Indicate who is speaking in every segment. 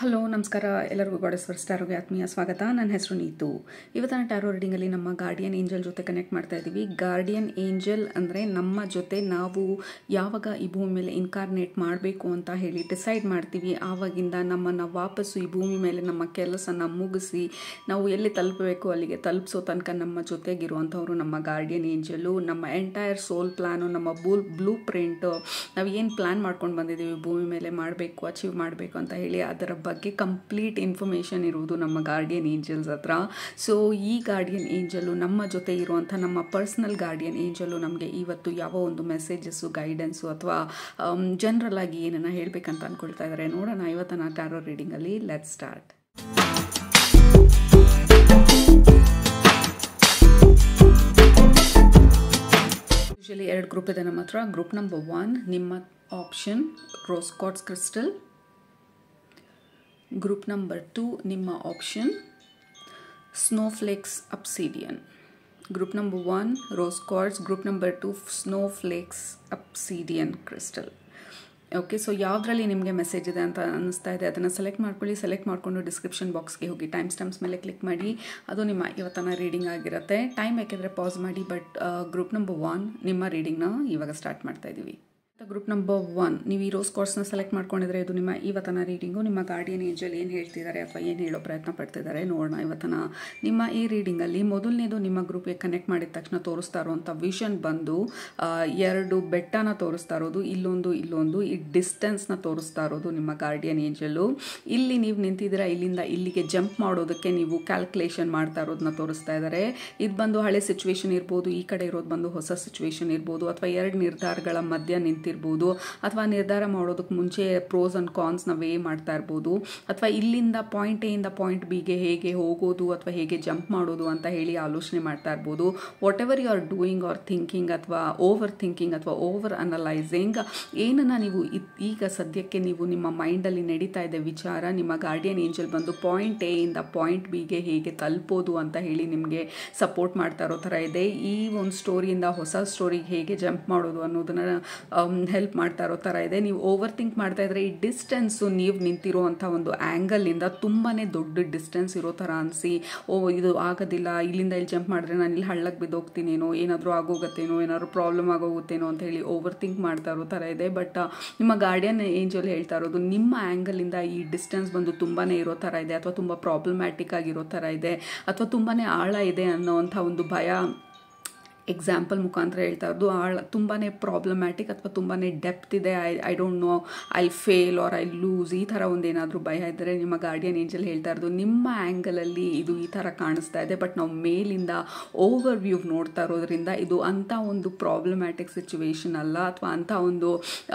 Speaker 1: Hello ನಮಸ್ಕಾರ ಎಲ್ಲರಿಗೂ goddess fur ಸ್ಟಾರ್ಗೆ ಆತ್ಮೀಯ ಸ್ವಾಗತ. ನನ್ನ ಹೆಸರು ನೀತು. ಇವತ್ತಿನ ಟ್ಯಾರೋ ರೀಡಿಂಗಲ್ಲಿ ನಮ್ಮ ಗಾರ್ಡಿಯನ್ ಏಂಜಲ್ ಜೊತೆ ಕನೆಕ್ಟ್ ಮಾಡ್ತಾ ಇದ್ದೀವಿ. ಗಾರ್ಡಿಯನ್ ಏಂಜಲ್ ಅಂದರೆ ನಮ್ಮ ಜೊತೆ ನಾವು ಯಾವಾಗ ಈ ಭೂಮಿ ಮೇಲೆ ಇನ್ಕಾರ್ನೇಟ್ ಮಾಡಬೇಕು ಅಂತ ಹೇಳಿ ಡಿಸೈಡ್ ಮಾಡ್ತೀವಿ, ಆವಾಗಿಂದ ನಮ್ಮನ್ನು ವಾಪಸ್ಸು ಈ ಭೂಮಿ ಮೇಲೆ ನಮ್ಮ ಕೆಲಸನ ಮುಗಿಸಿ ನಾವು ಎಲ್ಲಿ ತಲುಪಬೇಕು ಅಲ್ಲಿಗೆ ತಲುಪಿಸೋ ತನಕ ನಮ್ಮ ಜೊತೆಗಿರುವಂಥವ್ರು ನಮ್ಮ ಗಾರ್ಡಿಯನ್ ಏಂಜಲು. ನಮ್ಮ ಎಂಟೈರ್ ಸೋಲ್ ಪ್ಲ್ಯಾನು, ನಮ್ಮ ಬ್ಲೂ ಪ್ರಿಂಟು, ನಾವು ಏನು ಪ್ಲ್ಯಾನ್ ಮಾಡ್ಕೊಂಡು ಬಂದಿದ್ದೀವಿ ಭೂಮಿ ಮೇಲೆ ಮಾಡಬೇಕು, ಅಚೀವ್ ಮಾಡಬೇಕು ಅಂತ ಹೇಳಿ ಅದರ ಬಗ್ಗೆ ಕಂಪ್ಲೀಟ್ ಇನ್ಫಾರ್ಮೇಷನ್ ಇರುವುದು ನಮ್ಮ ಗಾರ್ಡಿಯನ್ ಏಂಜಲ್ಸ್ ಹತ್ರ. ಸೊ ಈ ಗಾರ್ಡಿಯನ್ ಏಂಜಲು ನಮ್ಮ ಜೊತೆ ಇರುವಂಥ ನಮ್ಮ ಪರ್ಸ್ನಲ್ ಗಾರ್ಡಿಯನ್ ಏಂಜಲು ನಮಗೆ ಇವತ್ತು ಯಾವ ಒಂದು ಮೆಸೇಜಸ್ಸು, ಗೈಡೆನ್ಸು ಅಥವಾ ಜನರಲ್ ಆಗಿ ಏನನ್ನ ಹೇಳಬೇಕಂತ ಅಂದ್ಕೊಳ್ತಾ ಇದ್ದಾರೆ ನೋಡೋಣ ಇವತ್ತಿನ ಟ್ಯಾರೋ ರೀಡಿಂಗಲ್ಲಿ. Let's start. ಯೂಶಲಿ 2 ಗ್ರೂಪ್ ಇದೆ ನಮ್ಮ ಹತ್ರ. ಗ್ರೂಪ್ ನಂಬರ್ 1 ನಿಮ್ಮ option rose quartz crystal. Group number 2 ನಿಮ್ಮ option snowflakes obsidian. Group number 1 rose quartz, group number 2 snowflakes obsidian crystal. Okay, so ಯಾವುದರಲ್ಲಿ ನಿಮಗೆ ಮೆಸೇಜ್ ಇದೆ ಅಂತ ಅನ್ನಿಸ್ತಾ ಇದೆ ಅದನ್ನು ಸೆಲೆಕ್ಟ್ ಮಾಡ್ಕೊಳ್ಳಿ. ಸೆಲೆಕ್ಟ್ ಮಾಡಿಕೊಂಡು ಡಿಸ್ಕ್ರಿಪ್ಷನ್ ಬಾಕ್ಸ್ಗೆ ಹೋಗಿ ಟೈಮ್ ಸ್ಟಾಂಪ್ಸ್ ಮೇಲೆ ಕ್ಲಿಕ್ ಮಾಡಿ. ಅದು ನಿಮ್ಮ ಇವತ್ತಿನ ರೀಡಿಂಗ್ ಆಗಿರುತ್ತೆ. ಟೈಮ್ ಬೇಕಿದ್ರೆ ಪಾಸ್ ಮಾಡಿ. ಬಟ್ ಗ್ರೂಪ್ ನಂಬರ್ 1 ನಿಮ್ಮ ರೀಡಿಂಗ್ನ ಇವಾಗ ಸ್ಟಾರ್ಟ್ ಮಾಡ್ತಾ ಇದ್ದೀವಿ. ಗ್ರೂಪ್ ನಂಬರ್ 1 ನೀವು ಈ ರೋಸ್ ಕೋರ್ಸ್ನ ಸೆಲೆಕ್ಟ್ ಮಾಡ್ಕೊಂಡಿದ್ರೆ ಇದು ನಿಮ್ಮ ಇವತ್ತಿನ ರೀಡಿಂಗು. ನಿಮ್ಮ ಗಾರ್ಡಿಯನ್ ಏಂಜಲ್ ಏನು ಹೇಳ್ತಿದ್ದಾರೆ ಅಥವಾ ಏನು ಹೇಳೋ ಪ್ರಯತ್ನ ಪಡ್ತಿದ್ದಾರೆ ನೋಡೋಣ ಇವತ್ತಿನ ನಿಮ್ಮ ಈ ರೀಡಿಂಗಲ್ಲಿ. ಮೊದಲನೇದು ನಿಮ್ಮ ಗ್ರೂಪ್ಗೆ ಕನೆಕ್ಟ್ ಮಾಡಿದ ತಕ್ಷಣ ತೋರಿಸ್ತಾ ಇರೋವಂಥ ವಿಷನ್ ಬಂದು 2 ಬೆಟ್ಟನ ತೋರಿಸ್ತಾ ಇರೋದು, ಇಲ್ಲೊಂದು ಈ ಡಿಸ್ಟೆನ್ಸ್ನ ತೋರಿಸ್ತಾ ಇರೋದು ನಿಮ್ಮ ಗಾರ್ಡಿಯನ್ ಏಂಜಲು. ಇಲ್ಲಿ ನೀವು ನಿಂತಿದ್ದೀರಾ, ಇಲ್ಲಿಂದ ಇಲ್ಲಿಗೆ ಜಂಪ್ ಮಾಡೋದಕ್ಕೆ ನೀವು ಕ್ಯಾಲ್ಕುಲೇಷನ್ ಮಾಡ್ತಾ ಇರೋದನ್ನ ತೋರಿಸ್ತಾ ಇದ್ದಾರೆ. ಇದು ಬಂದು ಹಳೆ ಸಿಚುವೇಶನ್ ಇರ್ಬೋದು, ಈ ಕಡೆ ಇರೋದು ಬಂದು ಹೊಸ ಸಿಚುವೇಶನ್ ಇರ್ಬೋದು, ಅಥವಾ 2 ನಿರ್ಧಾರಗಳ ಮಧ್ಯ ನಿಂತಿರ್ಬೋದು, ಅಥವಾ ನಿರ್ಧಾರ ಮಾಡೋದಕ್ಕೆ ಮುಂಚೆ ಪ್ರೋಸ್ ಅಂಡ್ ಕಾನ್ಸ್ನ ವೇ ಮಾಡ್ತಾ ಇರ್ಬೋದು, ಅಥವಾ ಇಲ್ಲಿಂದ ಪಾಯಿಂಟ್ ಎ ಇಂದ ಪಾಯಿಂಟ್ ಬಿಗೆ ಹೇಗೆ ಹೋಗೋದು ಅಥವಾ ಹೇಗೆ ಜಂಪ್ ಮಾಡೋದು ಅಂತ ಹೇಳಿ ಆಲೋಚನೆ ಮಾಡ್ತಾ ಇರ್ಬೋದು. Whatever you are doing or thinking ಅಥವಾ ಓವರ್ ಥಿಂಕಿಂಗ್ ಅಥವಾ ಓವರ್ ಅನಲೈಸಿಂಗ್, ಏನನ್ನ ನೀವು ಈಗ ಸದ್ಯಕ್ಕೆ ನೀವು ನಿಮ್ಮ ಮೈಂಡಲ್ಲಿ ನಡೀತಾ ಇದೆ ವಿಚಾರ, ನಿಮ್ಮ ಗಾರ್ಡಿಯನ್ ಏಂಜಲ್ ಬಂದು ಪಾಯಿಂಟ್ ಎ ಇಂದ ಪಾಯಿಂಟ್ ಬಿಗೆ ಹೇಗೆ ತಲುಪೋದು ಅಂತ ಹೇಳಿ ನಿಮಗೆ ಸಪೋರ್ಟ್ ಮಾಡ್ತಾ ಇರೋ ಥರ ಇದೆ. ಈ ಒಂದು ಸ್ಟೋರಿಯಿಂದ ಹೊಸ ಸ್ಟೋರಿಗೆ ಹೇಗೆ ಜಂಪ್ ಮಾಡೋದು ಅನ್ನೋದನ್ನ ಹೆಲ್ಪ್ ಮಾಡ್ತಾ ಇರೋ ಥರ ಇದೆ. ನೀವು ಓವರ್ ಥಿಂಕ್ ಮಾಡ್ತಾ ಇದ್ರೆ ಈ ಡಿಸ್ಟೆನ್ಸು ನೀವು ನಿಂತಿರುವಂಥ ಒಂದು ಆ್ಯಂಗಲಿಂದ ತುಂಬಾ ದೊಡ್ಡ ಡಿಸ್ಟೆನ್ಸ್ ಇರೋ ಥರ ಅನಿಸಿ, ಇದು ಆಗೋದಿಲ್ಲ, ಇಲ್ಲಿಂದ ಇಲ್ಲಿ ಜಂಪ್ ಮಾಡಿದ್ರೆ ನಾನು ಇಲ್ಲಿ ಹಳ್ಳಕ್ಕೆ ಬಿದ್ದೋಗ್ತೀನೇನೋ, ಏನಾದರೂ ಆಗೋಗುತ್ತೇನೋ, ಏನಾದರೂ ಪ್ರಾಬ್ಲಮ್ ಆಗೋಗುತ್ತೇನೋ ಅಂತ ಹೇಳಿ ಓವರ್ ಥಿಂಕ್ ಮಾಡ್ತಾ ಇರೋ ಥರ ಇದೆ. ಬಟ್ ನಿಮ್ಮ ಗಾರ್ಡಿಯನ್ ಏಂಜಲ್ ಹೇಳ್ತಾ ಇರೋದು ನಿಮ್ಮ ಆ್ಯಂಗಲಿಂದ ಈ ಡಿಸ್ಟೆನ್ಸ್ ಬಂದು ತುಂಬಾ ಇರೋ ಥರ ಇದೆ, ಅಥವಾ ತುಂಬ ಪ್ರಾಬ್ಲಮ್ಯಾಟಿಕ್ ಆಗಿರೋ ಥರ ಇದೆ, ಅಥವಾ ತುಂಬಾ ಆಳ ಇದೆ ಅನ್ನೋವಂಥ ಒಂದು ಭಯ ಎಕ್ಸಾಂಪಲ್ ಮುಖಾಂತರ ಹೇಳ್ತಾ ಇರೋದು. ತುಂಬಾ ಪ್ರಾಬ್ಲಮ್ಯಾಟಿಕ್ ಅಥವಾ ತುಂಬಾ ಡೆಪ್ತ್ ಇದೆ, I don't know, I fail R I loose, ಈ ಥರ ಒಂದೇನಾದರೂ ಭಯ ಇದ್ದರೆ ನಿಮ್ಮ ಗಾರ್ಡಿಯನ್ ಏಂಜಲ್ ಹೇಳ್ತಾ ಇರೋದು ನಿಮ್ಮ ಆ್ಯಂಗಲಲ್ಲಿ ಇದು ಈ ಥರ ಕಾಣಿಸ್ತಾ ಇದೆ. ಬಟ್ ನಾವು ಮೇಲಿಂದ ಓವರ್ ವ್ಯೂ ನೋಡ್ತಾ ಇರೋದ್ರಿಂದ ಇದು ಅಂಥ ಒಂದು ಪ್ರಾಬ್ಲಮ್ಯಾಟಿಕ್ ಸಿಚುವೇಶನ್ ಅಲ್ಲ, ಅಥವಾ ಅಂಥ ಒಂದು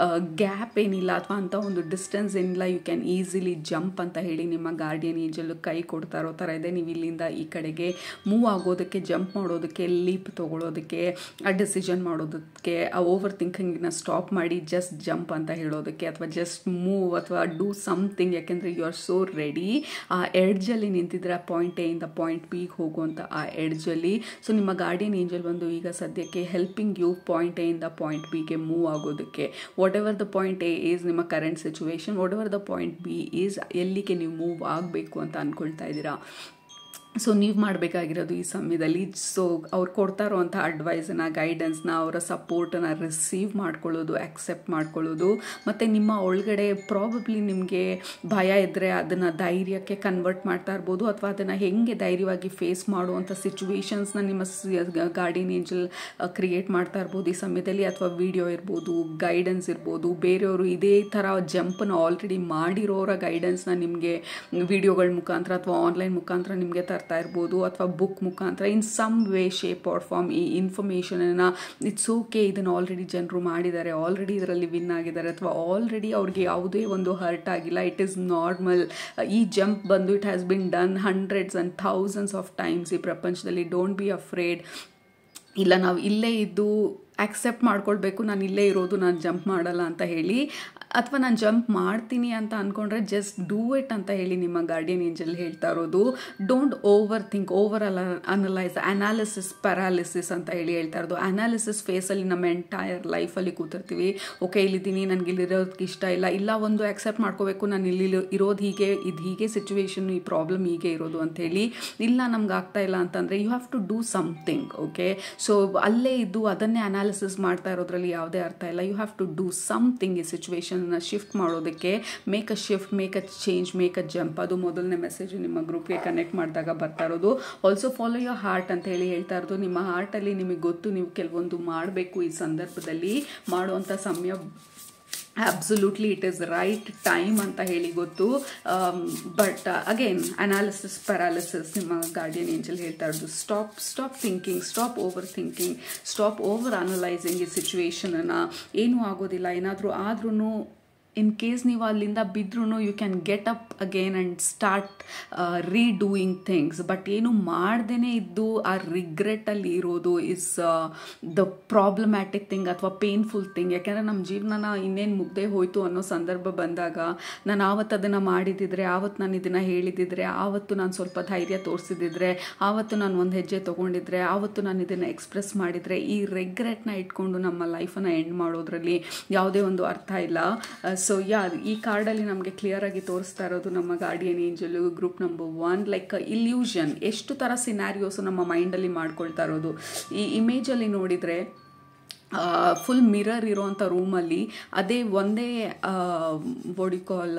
Speaker 1: ಗ್ಯಾಪ್ ಏನಿಲ್ಲ, ಅಥವಾ ಅಂಥ ಒಂದು ಡಿಸ್ಟೆನ್ಸ್ ಏನಿಲ್ಲ, ಯು ಕ್ಯಾನ್ ಈಸಿಲಿ ಜಂಪ್ ಅಂತ ಹೇಳಿ ನಿಮ್ಮ ಗಾರ್ಡಿಯನ್ ಏಂಜಲ್ ಕೈ ಕೊಡ್ತಾ ಇರೋ ಥರ ಇದೆ. ನೀವು ಇಲ್ಲಿಂದ ಈ ಕಡೆಗೆ ಮೂವ್ ಆಗೋದಕ್ಕೆ, ಜಂಪ್ ಮಾಡೋದಕ್ಕೆ, ಲೀಪ್ ತೊಗೊಳೋದಕ್ಕೆ, ಆ ಡಿಸಿಷನ್ ಮಾಡೋದಕ್ಕೆ, ಆ ಓವರ್ ಥಿಂಕಿಂಗ್ನ ಸ್ಟಾಪ್ ಮಾಡಿ ಜಸ್ಟ್ ಜಂಪ್ ಅಂತ ಹೇಳೋದಕ್ಕೆ, ಅಥವಾ ಜಸ್ಟ್ ಮೂವ್ ಅಥವಾ ಡೂ ಸಮಥಿಂಗ್. ಯಾಕೆಂದರೆ ಯು ಆರ್ ಸೋ ರೆಡಿ. ಆ ಎಡ್ಜಲ್ಲಿ ನಿಂತಿದ್ರೆ ಆ ಪಾಯಿಂಟ್ ಎ ಇಂದ ಪಾಯಿಂಟ್ ಬಿಗೆ ಹೋಗುವಂಥ ಆ ಎಡ್ಜಲ್ಲಿ. ಸೊ ನಿಮ್ಮ ಗಾರ್ಡಿಯನ್ ಏಂಜಲ್ ಬಂದು ಈಗ ಸದ್ಯಕ್ಕೆ ಹೆಲ್ಪಿಂಗ್ ಯು ಪಾಯಿಂಟ್ ಎ ಇಂದ ಪಾಯಿಂಟ್ ಬಿಗೆ ಮೂವ್ ಆಗೋದಕ್ಕೆ. Whatever the point A is ನಿಮ್ಮ current situation, whatever the point B is ಎಲ್ಲಿಗೆ ನೀವು ಮೂವ್ ಆಗಬೇಕು ಅಂತ ಅಂದ್ಕೊಳ್ತಾ ಇದ್ದೀರಾ. ಸೊ ನೀವು ಮಾಡಬೇಕಾಗಿರೋದು ಈ ಸಮಯದಲ್ಲಿ, ಸೊ ಅವ್ರು ಕೊಡ್ತಾ ಇರೋವಂಥ ಅಡ್ವೈಸನ್ನ, ಗೈಡೆನ್ಸ್ನ, ಅವರ ಸಪೋರ್ಟನ್ನು ರಿಸೀವ್ ಮಾಡ್ಕೊಳ್ಳೋದು, ಆಕ್ಸೆಪ್ಟ್ ಮಾಡ್ಕೊಳ್ಳೋದು, ಮತ್ತು ನಿಮ್ಮ ಒಳಗಡೆ ಪ್ರಾಬಬ್ಲಿ ನಿಮಗೆ ಭಯ ಇದ್ದರೆ ಅದನ್ನು ಧೈರ್ಯಕ್ಕೆ ಕನ್ವರ್ಟ್ ಮಾಡ್ತಾ ಇರ್ಬೋದು, ಅಥವಾ ಅದನ್ನು ಹೆಂಗೆ ಧೈರ್ಯವಾಗಿ ಫೇಸ್ ಮಾಡುವಂಥ ಸಿಚುವೇಶನ್ಸ್ನ ನಿಮ್ಮ ಗಾರ್ಡಿಯನ್ ಏಂಜಲ್ ಕ್ರಿಯೇಟ್ ಮಾಡ್ತಾ ಇರ್ಬೋದು ಈ ಸಮಯದಲ್ಲಿ. ಅಥವಾ ವಿಡಿಯೋ ಇರ್ಬೋದು, ಗೈಡೆನ್ಸ್ ಇರ್ಬೋದು, ಬೇರೆಯವರು ಇದೇ ಥರ ಜಂಪನ್ನು ಆಲ್ರೆಡಿ ಮಾಡಿರೋರ ಗೈಡೆನ್ಸ್ನ ನಿಮಗೆ ವಿಡಿಯೋಗಳ ಮುಖಾಂತರ ಅಥವಾ ಆನ್ಲೈನ್ ಮುಖಾಂತರ ನಿಮಗೆ ತರ್ತಾ ಇರ್ಬೋದು, ಅಥವಾ ಬುಕ್ ಮುಖಾಂತರ in some way shape or form ಈ ಇನ್ಫಾರ್ಮೇಷನನ್ನು ಇಟ್ಸ್ ಓಕೆ, ಇದನ್ನು ಆಲ್ರೆಡಿ ಜನರು ಮಾಡಿದ್ದಾರೆ, ಆಲ್ರೆಡಿ ಇದರಲ್ಲಿ ವಿನ್ ಆಗಿದ್ದಾರೆ, ಅಥವಾ ಆಲ್ರೆಡಿ ಅವ್ರಿಗೆ ಯಾವುದೇ ಒಂದು ಹರ್ಟ್ ಆಗಿಲ್ಲ, ಇಟ್ ಈಸ್ ನಾರ್ಮಲ್. ಈ ಜಂಪ್ ಬಂದು it has been done hundreds and thousands of times ಈ ಪ್ರಪಂಚದಲ್ಲಿ. Don't be afraid. ಇಲ್ಲ ನಾವು ಇಲ್ಲೇ ಇದ್ದು ಆಕ್ಸೆಪ್ಟ್ ಮಾಡ್ಕೊಳ್ಬೇಕು, ನಾನು ಇಲ್ಲೇ ಇರೋದು, ನಾನು ಜಂಪ್ ಮಾಡಲ್ಲ ಅಂತ ಹೇಳಿ. ಅಥವಾ ನಾನು ಜಂಪ್ ಮಾಡ್ತೀನಿ ಅಂತ ಅಂದ್ಕೊಂಡ್ರೆ ಜಸ್ಟ್ ಡೂ ಇಟ್ ಅಂತ ಹೇಳಿ ನಿಮ್ಮ ಗಾರ್ಡಿಯನ್ ಏಂಜಲ್ ಹೇಳ್ತಾ ಇರೋದು. Don't over think, analysis paralysis ಅಂತ ಹೇಳಿ ಹೇಳ್ತಾ ಇರೋದು. ಅನಾಲಿಸಿಸ್ ಫೇಸಲ್ಲಿ ನಮ್ಮ ಎಂಟೈರ್ ಲೈಫಲ್ಲಿ ಕೂತಿರ್ತೀವಿ. ಓಕೆ, ಇಲ್ಲಿದ್ದೀನಿ, ನನಗೆ ಇಲ್ಲಿರೋದಕ್ಕೆ ಇಷ್ಟ ಇಲ್ಲ, ಒಂದು ಆಕ್ಸೆಪ್ಟ್ ಮಾಡ್ಕೋಬೇಕು, ನಾನು ಇಲ್ಲಿ ಇರೋದು ಹೀಗೆ, ಇದು ಹೀಗೆ ಸಿಚುವೇಶನ್, ಈ ಪ್ರಾಬ್ಲಮ್ ಹೀಗೆ ಇರೋದು ಅಂತ ಹೇಳಿ. ಇಲ್ಲ, ನಮ್ಗೆ ಆಗ್ತಾ ಇಲ್ಲ ಅಂತಂದರೆ you have to do something. Okay, so ಅಲ್ಲೇ ಇದ್ದು ಅದನ್ನೇ ಅನಾಲಿಸಿಸ್ ಮಾಡ್ತಾ ಇರೋದ್ರಲ್ಲಿ ಯಾವುದೇ ಅರ್ಥ ಇಲ್ಲ. You have to do something. ಈ ಸಿಚುವೇಶನ್ನ ಶಿಫ್ಟ್ ಮಾಡೋದಕ್ಕೆ make a shift, make a change, make a jump. ಅದು ಮೊದಲನೇ ಮೆಸೇಜ್ ನಿಮ್ಮ ಗ್ರೂಪ್ಗೆ ಕನೆಕ್ಟ್ ಮಾಡಿದಾಗ ಬರ್ತಾ ಇರೋದು. ಆಲ್ಸೋ ಫಾಲೋ ಯೋರ್ ಹಾರ್ಟ್ ಅಂತ ಹೇಳಿ ಹೇಳ್ತಾ ಇರೋದು. ನಿಮ್ಮ ಹಾರ್ಟಲ್ಲಿ ನಿಮಗೆ ಗೊತ್ತು ನೀವು ಕೆಲವೊಂದು ಮಾಡಬೇಕು, ಈ ಸಂದರ್ಭದಲ್ಲಿ ಮಾಡುವಂಥ ಸಮಯ absolutely it is right time ಅಂತ ಹೇಳಿ ಗೊತ್ತು. ಬಟ್ ಅಗೇನ್ ಅನಾಲಿಸಿಸ್ ಪ್ಯಾರಾಲಿಸಿಸ್ ನಿಮ್ಮ ಗಾರ್ಡಿಯನ್ ಏಂಜಲ್ ಹೇಳ್ತಾ ಇರೋದು. Stop thinking, stop over analysing ಈ ಸಿಚುವೇಶನನ್ನು. ಏನೂ ಆಗೋದಿಲ್ಲ, ಏನಾದರೂ ಆದ್ರೂ ಇನ್ ಕೇಸ್ ನೀವು ಅಲ್ಲಿಂದ ಬಿದ್ರೂ you can get up again and start redoing things. But ಏನು ಮಾಡ್ದೇ ಇದ್ದು ಆ ರಿಗ್ರೆಟಲ್ಲಿ ಇರೋದು ಇಸ್ ದ ಪ್ರಾಬ್ಲಮ್ಯಾಟಿಕ್ ಥಿಂಗ್ ಅಥವಾ ಪೇನ್ಫುಲ್ ಥಿಂಗ್. ಯಾಕೆಂದರೆ ನಮ್ಮ ಜೀವನನ ಇನ್ನೇನು ಮುಗ್ದೇ ಹೋಯಿತು ಅನ್ನೋ ಸಂದರ್ಭ ಬಂದಾಗ, ನಾನು ಆವತ್ತು ಅದನ್ನು ಮಾಡಿದ್ದಿದ್ರೆ, ಆವತ್ತು ನಾನು ಇದನ್ನು ಹೇಳಿದ್ದಿದ್ರೆ, ಆವತ್ತು ನಾನು ಸ್ವಲ್ಪ ಧೈರ್ಯ ತೋರಿಸಿದ್ದಿದ್ರೆ, ಆವತ್ತು ನಾನು ಒಂದು ಹೆಜ್ಜೆ ತೊಗೊಂಡಿದ್ರೆ, ಆವತ್ತು ನಾನು ಇದನ್ನು ಎಕ್ಸ್ಪ್ರೆಸ್ ಮಾಡಿದರೆ, ಈ ರಿಗ್ರೆಟ್ನ ಇಟ್ಕೊಂಡು ನಮ್ಮ ಲೈಫನ್ನು ಎಂಡ್ ಮಾಡೋದ್ರಲ್ಲಿ ಯಾವುದೇ ಒಂದು ಅರ್ಥ ಇಲ್ಲ. ಸೊ ಈ ಕಾರ್ಡಲ್ಲಿ ನಮಗೆ ಕ್ಲಿಯರ್ ಆಗಿ ತೋರಿಸ್ತಾ ಇರೋದು ನಮ್ಮ guardian angel group number 1 like illusion. ಎಷ್ಟು ಥರ ಸಿನಾರಿಯೋಸು ನಮ್ಮ ಮೈಂಡಲ್ಲಿ ಮಾಡ್ಕೊಳ್ತಾ ಇರೋದು. ಈ ಇಮೇಜಲ್ಲಿ ನೋಡಿದರೆ ಫುಲ್ ಮಿರರ್ ಇರೋವಂಥ ರೂಮಲ್ಲಿ ಅದೇ ಒಂದೇ ಬಾಡಿಕಾಲ್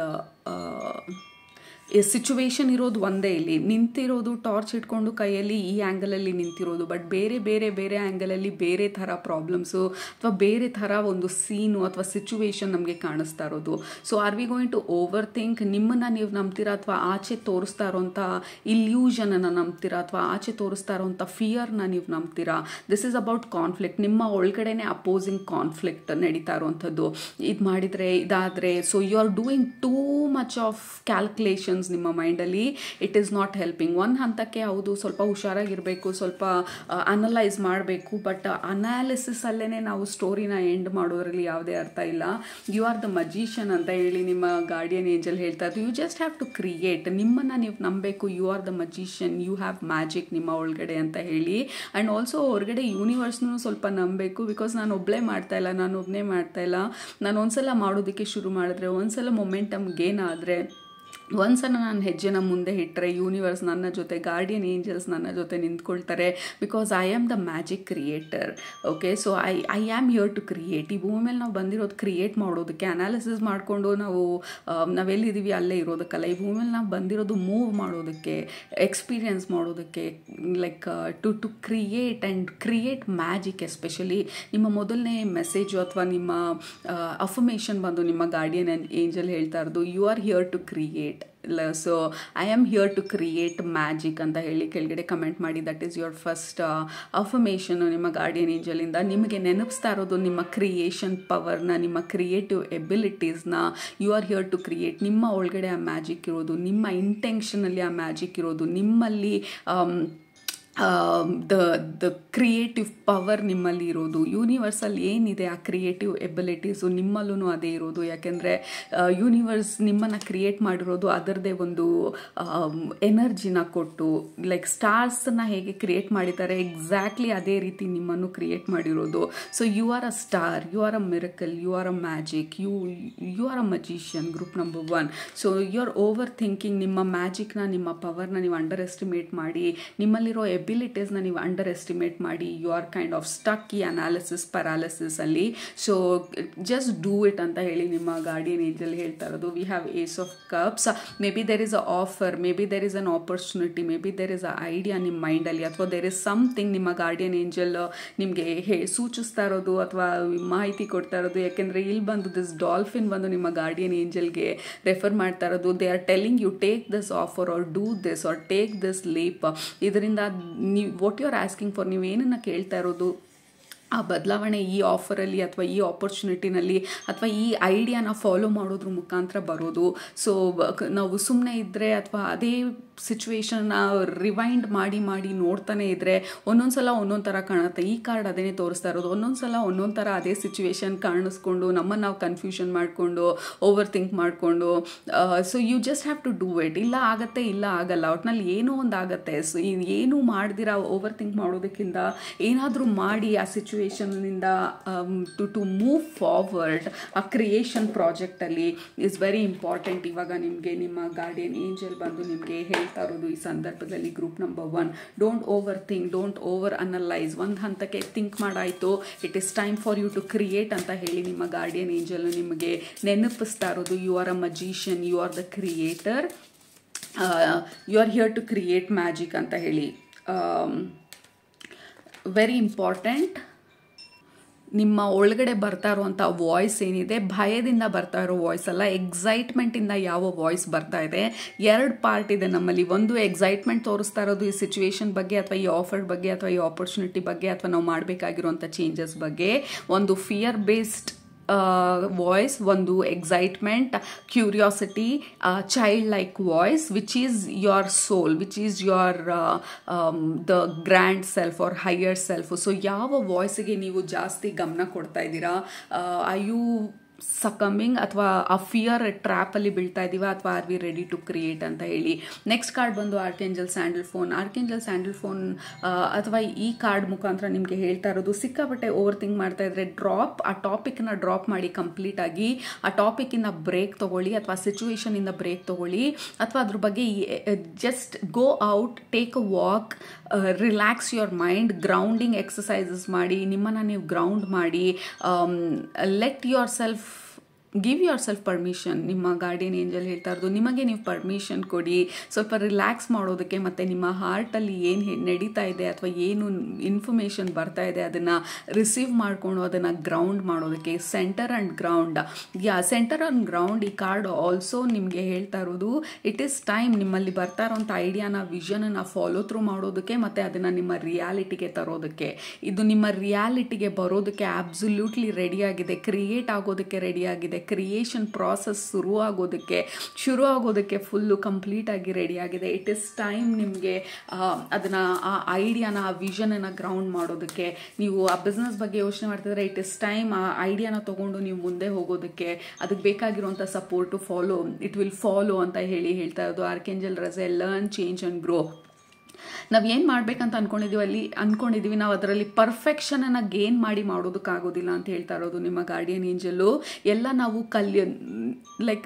Speaker 1: ಸಿಚುವೇಶನ್ ಇರೋದು ಒಂದೇ. ಇಲ್ಲಿ ನಿಂತಿರೋದು ಟಾರ್ಚ್ ಇಟ್ಕೊಂಡು ಕೈಯಲ್ಲಿ ಈ ಆ್ಯಂಗಲಲ್ಲಿ ನಿಂತಿರೋದು, ಬಟ್ ಬೇರೆ ಆ್ಯಂಗಲಲ್ಲಿ ಬೇರೆ ಥರ ಪ್ರಾಬ್ಲಮ್ಸು ಅಥವಾ ಬೇರೆ ಥರ ಒಂದು ಸೀನು ಅಥವಾ ಸಿಚುವೇಶನ್ ನಮಗೆ ಕಾಣಿಸ್ತಾ ಇರೋದು. So are we going to overthink? ನಿಮ್ಮನ್ನು ನೀವು ನಂಬ್ತೀರಾ ಅಥವಾ ಆಚೆ ತೋರಿಸ್ತಾ ಇರೋಂಥ ಇಲ್ಯೂಷನನ್ನು ನಂಬ್ತೀರಾ ಅಥವಾ ಆಚೆ ತೋರಿಸ್ತಾ ಇರೋಂಥ ಫಿಯರ್ನ ನೀವು ನಂಬ್ತೀರಾ? This is about conflict. ನಿಮ್ಮ ಒಳಗಡೆನೆ ಅಪೋಸಿಂಗ್ ಕಾನ್ಫ್ಲಿಕ್ಟ್ ನಡೀತಾ ಇರೋವಂಥದ್ದು. ಇದು ಮಾಡಿದರೆ ಇದಾದರೆ, so you are doing too much of calculation ನಿಮ್ಮ ಮೈಂಡಲ್ಲಿ. It is not helping. ಒಂದು ಹಂತಕ್ಕೆ ಹೌದು ಸ್ವಲ್ಪ ಹುಷಾರಾಗಿರಬೇಕು, ಸ್ವಲ್ಪ ಅನಲೈಸ್ ಮಾಡಬೇಕು, ಬಟ್ ಅನಾಲಿಸಿಸ್ ಅಲ್ಲೇ ನಾವು ಸ್ಟೋರಿನ ಎಂಡ್ ಮಾಡೋದ್ರಲ್ಲಿ ಯಾವುದೇ ಅರ್ಥ ಇಲ್ಲ. ಯು ಆರ್ ದ ಮಜಿಷಿಯನ್ ಅಂತ ಹೇಳಿ ನಿಮ್ಮ ಗಾರ್ಡಿಯನ್ ಏಂಜಲ್ ಹೇಳ್ತಾ ಇದ್ದು. You just have to create. ನಿಮ್ಮನ್ನು ನೀವು ನಂಬಬೇಕು. You are the magician, you have magic ನಿಮ್ಮ ಒಳಗಡೆ ಅಂತ ಹೇಳಿ. ಆ್ಯಂಡ್ ಆಲ್ಸೋ ಹೊರಗಡೆ ಯೂನಿವರ್ಸ್ನೂ ಸ್ವಲ್ಪ ನಂಬಬೇಕು. ಬಿಕಾಸ್ ನಾನು ಒಬ್ಬಳೇ ಮಾಡ್ತಾ ಇಲ್ಲ, ನಾನು ಒಬ್ಬನೇ ಮಾಡ್ತಾ ಇಲ್ಲ. ನಾನು ಒಂದ್ಸಲ ಮಾಡೋದಕ್ಕೆ ಶುರು ಮಾಡಿದ್ರೆ, ಒಂದ್ಸಲ ಮೊಮೆಂಟಮ್ ಗೇನ್ ಆದರೆ, ಒಂದ್ಸಲ ನಾನು ಹೆಜ್ಜೆನ ಮುಂದೆ ಇಟ್ಟರೆ ಯೂನಿವರ್ಸ್ ನನ್ನ ಜೊತೆ, ಗಾರ್ಡಿಯನ್ ಏಂಜಲ್ಸ್ ನನ್ನ ಜೊತೆ ನಿಂತ್ಕೊಳ್ತಾರೆ. Because I am the magic creator. Okay, so I am here to create. ಈ ಭೂಮಿ ಮೇಲೆ ನಾವು ಬಂದಿರೋದು ಕ್ರಿಯೇಟ್ ಮಾಡೋದಕ್ಕೆ. ಅನಾಲಿಸಿಸ್ ಮಾಡಿಕೊಂಡು ನಾವೆಲ್ಲಿದ್ದೀವಿ ಅಲ್ಲೇ ಇರೋದಕ್ಕಲ್ಲ. ಈ ಭೂಮಿ ಮೇಲೆ ನಾವು ಬಂದಿರೋದು ಮೂವ್ ಮಾಡೋದಕ್ಕೆ, ಎಕ್ಸ್ಪೀರಿಯನ್ಸ್ ಮಾಡೋದಕ್ಕೆ, like to create and create magic. Especially ನಿಮ್ಮ ಮೊದಲನೇ ಮೆಸೇಜು ಅಥವಾ ನಿಮ್ಮ ಅಫರ್ಮೇಷನ್ ಬಂದು ನಿಮ್ಮ ಗಾರ್ಡಿಯನ್ ಏಂಜಲ್ ಹೇಳ್ತಾ ಇರೋದು, you are here to create. So I am here to create magic ಅಂತ ಹೇಳಿ ಕೆಳಗಡೆ ಕಮೆಂಟ್ ಮಾಡಿ. That is your first affirmation ನಿಮ್ಮ ಗಾರ್ಡಿಯನ್ ಏಂಜಲಿಂದ. ನಿಮಗೆ ನೆನಪಿಸ್ತಾ ಇರೋದು ನಿಮ್ಮ ಕ್ರಿಯೇಷನ್ ಪವರ್ನ, ನಿಮ್ಮ ಕ್ರಿಯೇಟಿವ್ ಎಬಿಲಿಟೀಸ್ನ. You are here to create. ನಿಮ್ಮ ಒಳಗಡೆ ಆ ಮ್ಯಾಜಿಕ್ ಇರೋದು, ನಿಮ್ಮ ಇಂಟೆನ್ಷನಲ್ಲಿ ಆ ಮ್ಯಾಜಿಕ್ ಇರೋದು, ನಿಮ್ಮಲ್ಲಿ ದ ಕ್ರಿಯೇಟಿವ್ ಪವರ್ ನಿಮ್ಮಲ್ಲಿ ಇರೋದು. ಯೂನಿವರ್ಸಲ್ಲಿ ಏನಿದೆ ಆ ಕ್ರಿಯೇಟಿವ್ ಎಬಿಲಿಟೀಸು ನಿಮ್ಮಲ್ಲೂ ಅದೇ ಇರೋದು. ಯಾಕೆಂದರೆ ಯೂನಿವರ್ಸ್ ನಿಮ್ಮನ್ನು ಕ್ರಿಯೇಟ್ ಮಾಡಿರೋದು ಅದರದ್ದೇ ಒಂದು ಎನರ್ಜಿನ ಕೊಟ್ಟು, ಲೈಕ್ ಸ್ಟಾರ್ಸನ್ನು ಹೇಗೆ ಕ್ರಿಯೇಟ್ ಮಾಡಿದ್ದಾರೆ ಎಕ್ಸಾಕ್ಟ್ಲಿ ಅದೇ ರೀತಿ ನಿಮ್ಮನ್ನು ಕ್ರಿಯೇಟ್ ಮಾಡಿರೋದು. So you are a star, you are a miracle, you are a magic, you are a magician group number 1. So you are over thinking. ನಿಮ್ಮ ಮ್ಯಾಜಿಕ್ನ, ನಿಮ್ಮ ಪವರ್ನ ನೀವು ಅಂಡರ್ ಎಸ್ಟಿಮೇಟ್ ಮಾಡಿ, ನಿಮ್ಮಲ್ಲಿರೋ ಎಬಿಲಿಟೀಸ್ನ ನೀವು ಅಂಡರ್ ಎಸ್ಟಿಮೇಟ್ ಮಾಡಿ, you are kind of stuck ಈ ಅನಾಲಿಸಿಸ್ ಪ್ಯಾರಾಲಿಸಿಸ್ ಅಲ್ಲಿ. ಸೊ ಜಸ್ಟ್ ಡೂ ಇಟ್ ಅಂತ ಹೇಳಿ ನಿಮ್ಮ ಗಾರ್ಡಿಯನ್ ಏಂಜಲ್ ಹೇಳ್ತಾ ಇರೋದು. We have ace of cups. Maybe there is a offer, maybe there is an opportunity, maybe there is a idea ನಿಮ್ಮ ಮೈಂಡಲ್ಲಿ, ಅಥವಾ there is something ನಿಮ್ಮ guardian angel ನಿಮಗೆ ಸೂಚಿಸ್ತಾ ಇರೋದು ಅಥವಾ ಮಾಹಿತಿ ಕೊಡ್ತಾ ಇರೋದು. ಯಾಕೆಂದರೆ ಇಲ್ಲಿ ಬಂದು ದಿಸ್ ಡಾಲ್ಫಿನ್ ಬಂದು ನಿಮ್ಮ ಗಾರ್ಡಿಯನ್ ಏಂಜಲ್ಗೆ ರೆಫರ್ ಮಾಡ್ತಾ ಇರೋದು. They are telling you take this offer or do this or take this leap. ಇದರಿಂದ ನೀವು what you are asking for, ನೀವು ಏನನ್ನು ಕೇಳ್ತಾ ಇರೋದು ಆ ಬದಲಾವಣೆ ಈ ಆಫರಲ್ಲಿ ಅಥವಾ ಈ ಆಪರ್ಚುನಿಟಿನಲ್ಲಿ ಅಥವಾ ಈ ಐಡಿಯಾನ ಫಾಲೋ ಮಾಡೋದ್ರ ಮುಖಾಂತರ ಬರೋದು. ಸೊ ನಾವು ಸುಮ್ಮನೆ ಇದ್ದರೆ ಅಥವಾ ಅದೇ ಸಿಚುವೇಶನ್ನ ರಿವೈಂಡ್ ಮಾಡಿ ಮಾಡಿ ನೋಡ್ತಾನೆ ಇದ್ದರೆ ಒಂದೊಂದು ಸಲ ಒಂದೊಂದು ಥರ ಕಾಣುತ್ತೆ. ಈ ಕಾರ್ಡ್ ಅದೇನೇ ತೋರಿಸ್ತಾ ಇರೋದು. ಒಂದೊಂದು ಸಲ ಒಂದೊಂದು ಥರ ಅದೇ ಸಿಚುವೇಶನ್ ಕಾಣಿಸ್ಕೊಂಡು ನಮ್ಮನ್ನು ನಾವು ಕನ್ಫ್ಯೂಷನ್ ಮಾಡಿಕೊಂಡು ಓವರ್ ಥಿಂಕ್ ಮಾಡಿಕೊಂಡು so you just have to do it. ಇಲ್ಲ ಆಗತ್ತೆ, ಇಲ್ಲ ಆಗಲ್ಲ, ಒಟ್ಟಿನಲ್ಲಿ ಏನೋ ಒಂದು ಆಗುತ್ತೆ. ಸೊ ಏನೂ ಮಾಡ್ದಿರ ಓವರ್ ಥಿಂಕ್ ಮಾಡೋದಕ್ಕಿಂತ ಏನಾದರೂ ಮಾಡಿ ಆ ಸಿಚುವೇಶನ್ನಿಂದ ಟು ಮೂವ್ ಫಾರ್ವರ್ಡ್ ಆ ಕ್ರಿಯೇಷನ್ ಪ್ರಾಜೆಕ್ಟಲ್ಲಿ ಇಸ್ ವೆರಿ ಇಂಪಾರ್ಟೆಂಟ್. ಇವಾಗ ನಿಮಗೆ ನಿಮ್ಮ ಗಾರ್ಡಿಯನ್ ಏಂಜಲ್ ಬಂದು ನಿಮಗೆ ಹೇಳ್ತಾ ಇರೋದು ಈ ಸಂದರ್ಭದಲ್ಲಿ group number 1, don't over think, don't over analyse. ಒಂದು ಹಂತಕ್ಕೆ ಥಿಂಕ್ ಮಾಡಾಯಿತು, it is time for you to create ಅಂತ ಹೇಳಿ ನಿಮ್ಮ ಗಾರ್ಡಿಯನ್ ಏಂಜಲ್ ನಿಮಗೆ ನೆನಪಿಸ್ತಾ ಇರೋದು. You are a magician, you are the creator, you are here to create magic ಅಂತ ಹೇಳಿ. Very important. ನಿಮ್ಮ ಒಳಗಡೆ ಬರ್ತಾ ಇರುವಂಥ ವಾಯ್ಸ್ ಏನಿದೆ, ಭಯದಿಂದ ಬರ್ತಾ ಇರೋ ವಾಯ್ಸ್ ಅಲ್ಲ, ಎಕ್ಸೈಟ್ಮೆಂಟಿಂದ ಯಾವ ವಾಯ್ಸ್ ಬರ್ತಾ ಇದೆ. 2 ಪಾರ್ಟ್ ಇದೆ ನಮ್ಮಲ್ಲಿ. ಒಂದು ಎಕ್ಸೈಟ್ಮೆಂಟ್ ತೋರಿಸ್ತಾ ಇರೋದು ಈ ಸಿಚುವೇಶನ್ ಬಗ್ಗೆ ಅಥವಾ ಈ ಆಫರ್ ಬಗ್ಗೆ ಅಥವಾ ಈ ಆಪರ್ಚುನಿಟಿ ಬಗ್ಗೆ ಅಥವಾ ನಾವು ಮಾಡಬೇಕಾಗಿರುವಂಥ ಚೇಂಜಸ್ ಬಗ್ಗೆ. ಒಂದು ಫಿಯರ್ ಬೇಸ್ಡ್ ವಾಯ್ಸ್, ಒಂದು excitement, curiosity, childlike voice which is your soul, which is your the grand self or higher self. So ಯಾವ ವಾಯ್ಸಿಗೆ ನೀವು ಜಾಸ್ತಿ ಗಮನ ಕೊಡ್ತಾ ಇದ್ದೀರಾ? ಆರ್ ಯು ಸಕಮಿಂಗ್ ಅಥವಾ ಆ ಫಿಯರ್ ಟ್ರ್ಯಾಪಲ್ಲಿ ಬೀಳ್ತಾ ಇದ್ದೀವ ಅಥವಾ are we ready to create ಅಂತ ಹೇಳಿ. ನೆಕ್ಸ್ಟ್ ಕಾರ್ಡ್ ಬಂದು archangel Sandalphon. Archangel Sandalphon ಅಥವಾ ಈ ಕಾರ್ಡ್ ಮುಖಾಂತರ ನಿಮಗೆ ಹೇಳ್ತಾ ಇರೋದು, ಸಿಕ್ಕಾಪಟ್ಟೆ ಓವರ್ ಥಿಂಕ್ ಮಾಡ್ತಾ ಇದ್ರೆ ಆ ಟಾಪಿಕ್ನ ಡ್ರಾಪ್ ಮಾಡಿ ಕಂಪ್ಲೀಟ್ ಆಗಿ ಆ ಟಾಪಿಕ್ಕಿಂದ ಬ್ರೇಕ್ ತೊಗೊಳ್ಳಿ ಅಥವಾ ಸಿಚುವೇಶನಿಂದ ಬ್ರೇಕ್ ತೊಗೊಳ್ಳಿ ಅಥವಾ ಅದ್ರ ಬಗ್ಗೆ just go out, take a walk, relax your mind, grounding exercises ಮಾಡಿ, ನಿಮ್ಮನ್ನು ನೀವು ಗ್ರೌಂಡ್ ಮಾಡಿ, let your self, give yourself permission. ನಿಮ್ಮ ಗಾರ್ಡಿಯನ್ ಏಂಜಲ್ ಹೇಳ್ತಾ ಇರೋದು ನಿಮಗೆ ನೀವು ಪರ್ಮಿಷನ್ ಕೊಡಿ ಸ್ವಲ್ಪ ರಿಲ್ಯಾಕ್ಸ್ ಮಾಡೋದಕ್ಕೆ. ಮತ್ತು ನಿಮ್ಮ ಹಾರ್ಟಲ್ಲಿ ಏನು ನಡೀತಾ ಇದೆ ಅಥವಾ ಏನು ಇನ್ಫಾರ್ಮೇಷನ್ ಬರ್ತಾ ಇದೆ ಅದನ್ನು ರಿಸೀವ್ ಮಾಡಿಕೊಂಡು ಅದನ್ನು ಗ್ರೌಂಡ್ ಮಾಡೋದಕ್ಕೆ. Centre and ground. Centre and ground ಈ ಕಾರ್ಡ್ ಆಲ್ಸೋ ನಿಮಗೆ ಹೇಳ್ತಾ ಇರೋದು ಇಟ್ ಈಸ್ ಟೈಮ್ ನಿಮ್ಮಲ್ಲಿ ಬರ್ತಾ ಇರೋಂಥ ಐಡಿಯಾನ, ವಿಷನನ್ನು ಫಾಲೋ ಥ್ರೂ ಮಾಡೋದಕ್ಕೆ ಮತ್ತು ಅದನ್ನು ನಿಮ್ಮ ರಿಯಾಲಿಟಿಗೆ ತರೋದಕ್ಕೆ. ಇದು ನಿಮ್ಮ ರಿಯಾಲಿಟಿಗೆ ಬರೋದಕ್ಕೆ ಆಬ್ಸಲ್ಯೂಟ್ಲಿ ರೆಡಿಯಾಗಿದೆ, ಕ್ರಿಯೇಟ್ ಆಗೋದಕ್ಕೆ ರೆಡಿಯಾಗಿದೆ. ಕ್ರಿಯೇಷನ್ ಪ್ರಾಸೆಸ್ ಶುರು ಆಗೋದಕ್ಕೆ ಫುಲ್ಲು ಕಂಪ್ಲೀಟ್ ಆಗಿ ರೆಡಿ ಆಗಿದೆ. ಇಟ್ ಇಸ್ ಟೈಮ್ ನಿಮಗೆ ಅದನ್ನು, ಆ ಐಡಿಯಾನ, ಆ ವಿಷನನ್ನು ಗ್ರೌಂಡ್ ಮಾಡೋದಕ್ಕೆ. ನೀವು ಆ ಬಿಸ್ನೆಸ್ ಬಗ್ಗೆ ಯೋಚನೆ ಮಾಡ್ತಿದ್ರೆ ಇಟ್ ಇಸ್ ಟೈಮ್ ಆ ಐಡಿಯಾನ ತೊಗೊಂಡು ನೀವು ಮುಂದೆ ಹೋಗೋದಕ್ಕೆ. ಅದಕ್ಕೆ ಬೇಕಾಗಿರುವಂಥ ಸಪೋರ್ಟು ಇಟ್ ವಿಲ್ ಫಾಲೋ ಅಂತ ಹೇಳ್ತಾ ಇರೋದು archangel Raziel. Learn, change and grow. ನಾವು ಏನು ಮಾಡಬೇಕಂತ ಅಂದ್ಕೊಂಡಿದ್ದೀವಿ ನಾವು ಅದರಲ್ಲಿ ಪರ್ಫೆಕ್ಷನನ್ನು ಗೇನ್ ಮಾಡಿ ಮಾಡೋದಕ್ಕಾಗೋದಿಲ್ಲ ಅಂತ ಹೇಳ್ತಾ ಇರೋದು ನಿಮ್ಮ ಗಾರ್ಡಿಯನ್ ಏಂಜಲ್ಲು. ಎಲ್ಲ ನಾವು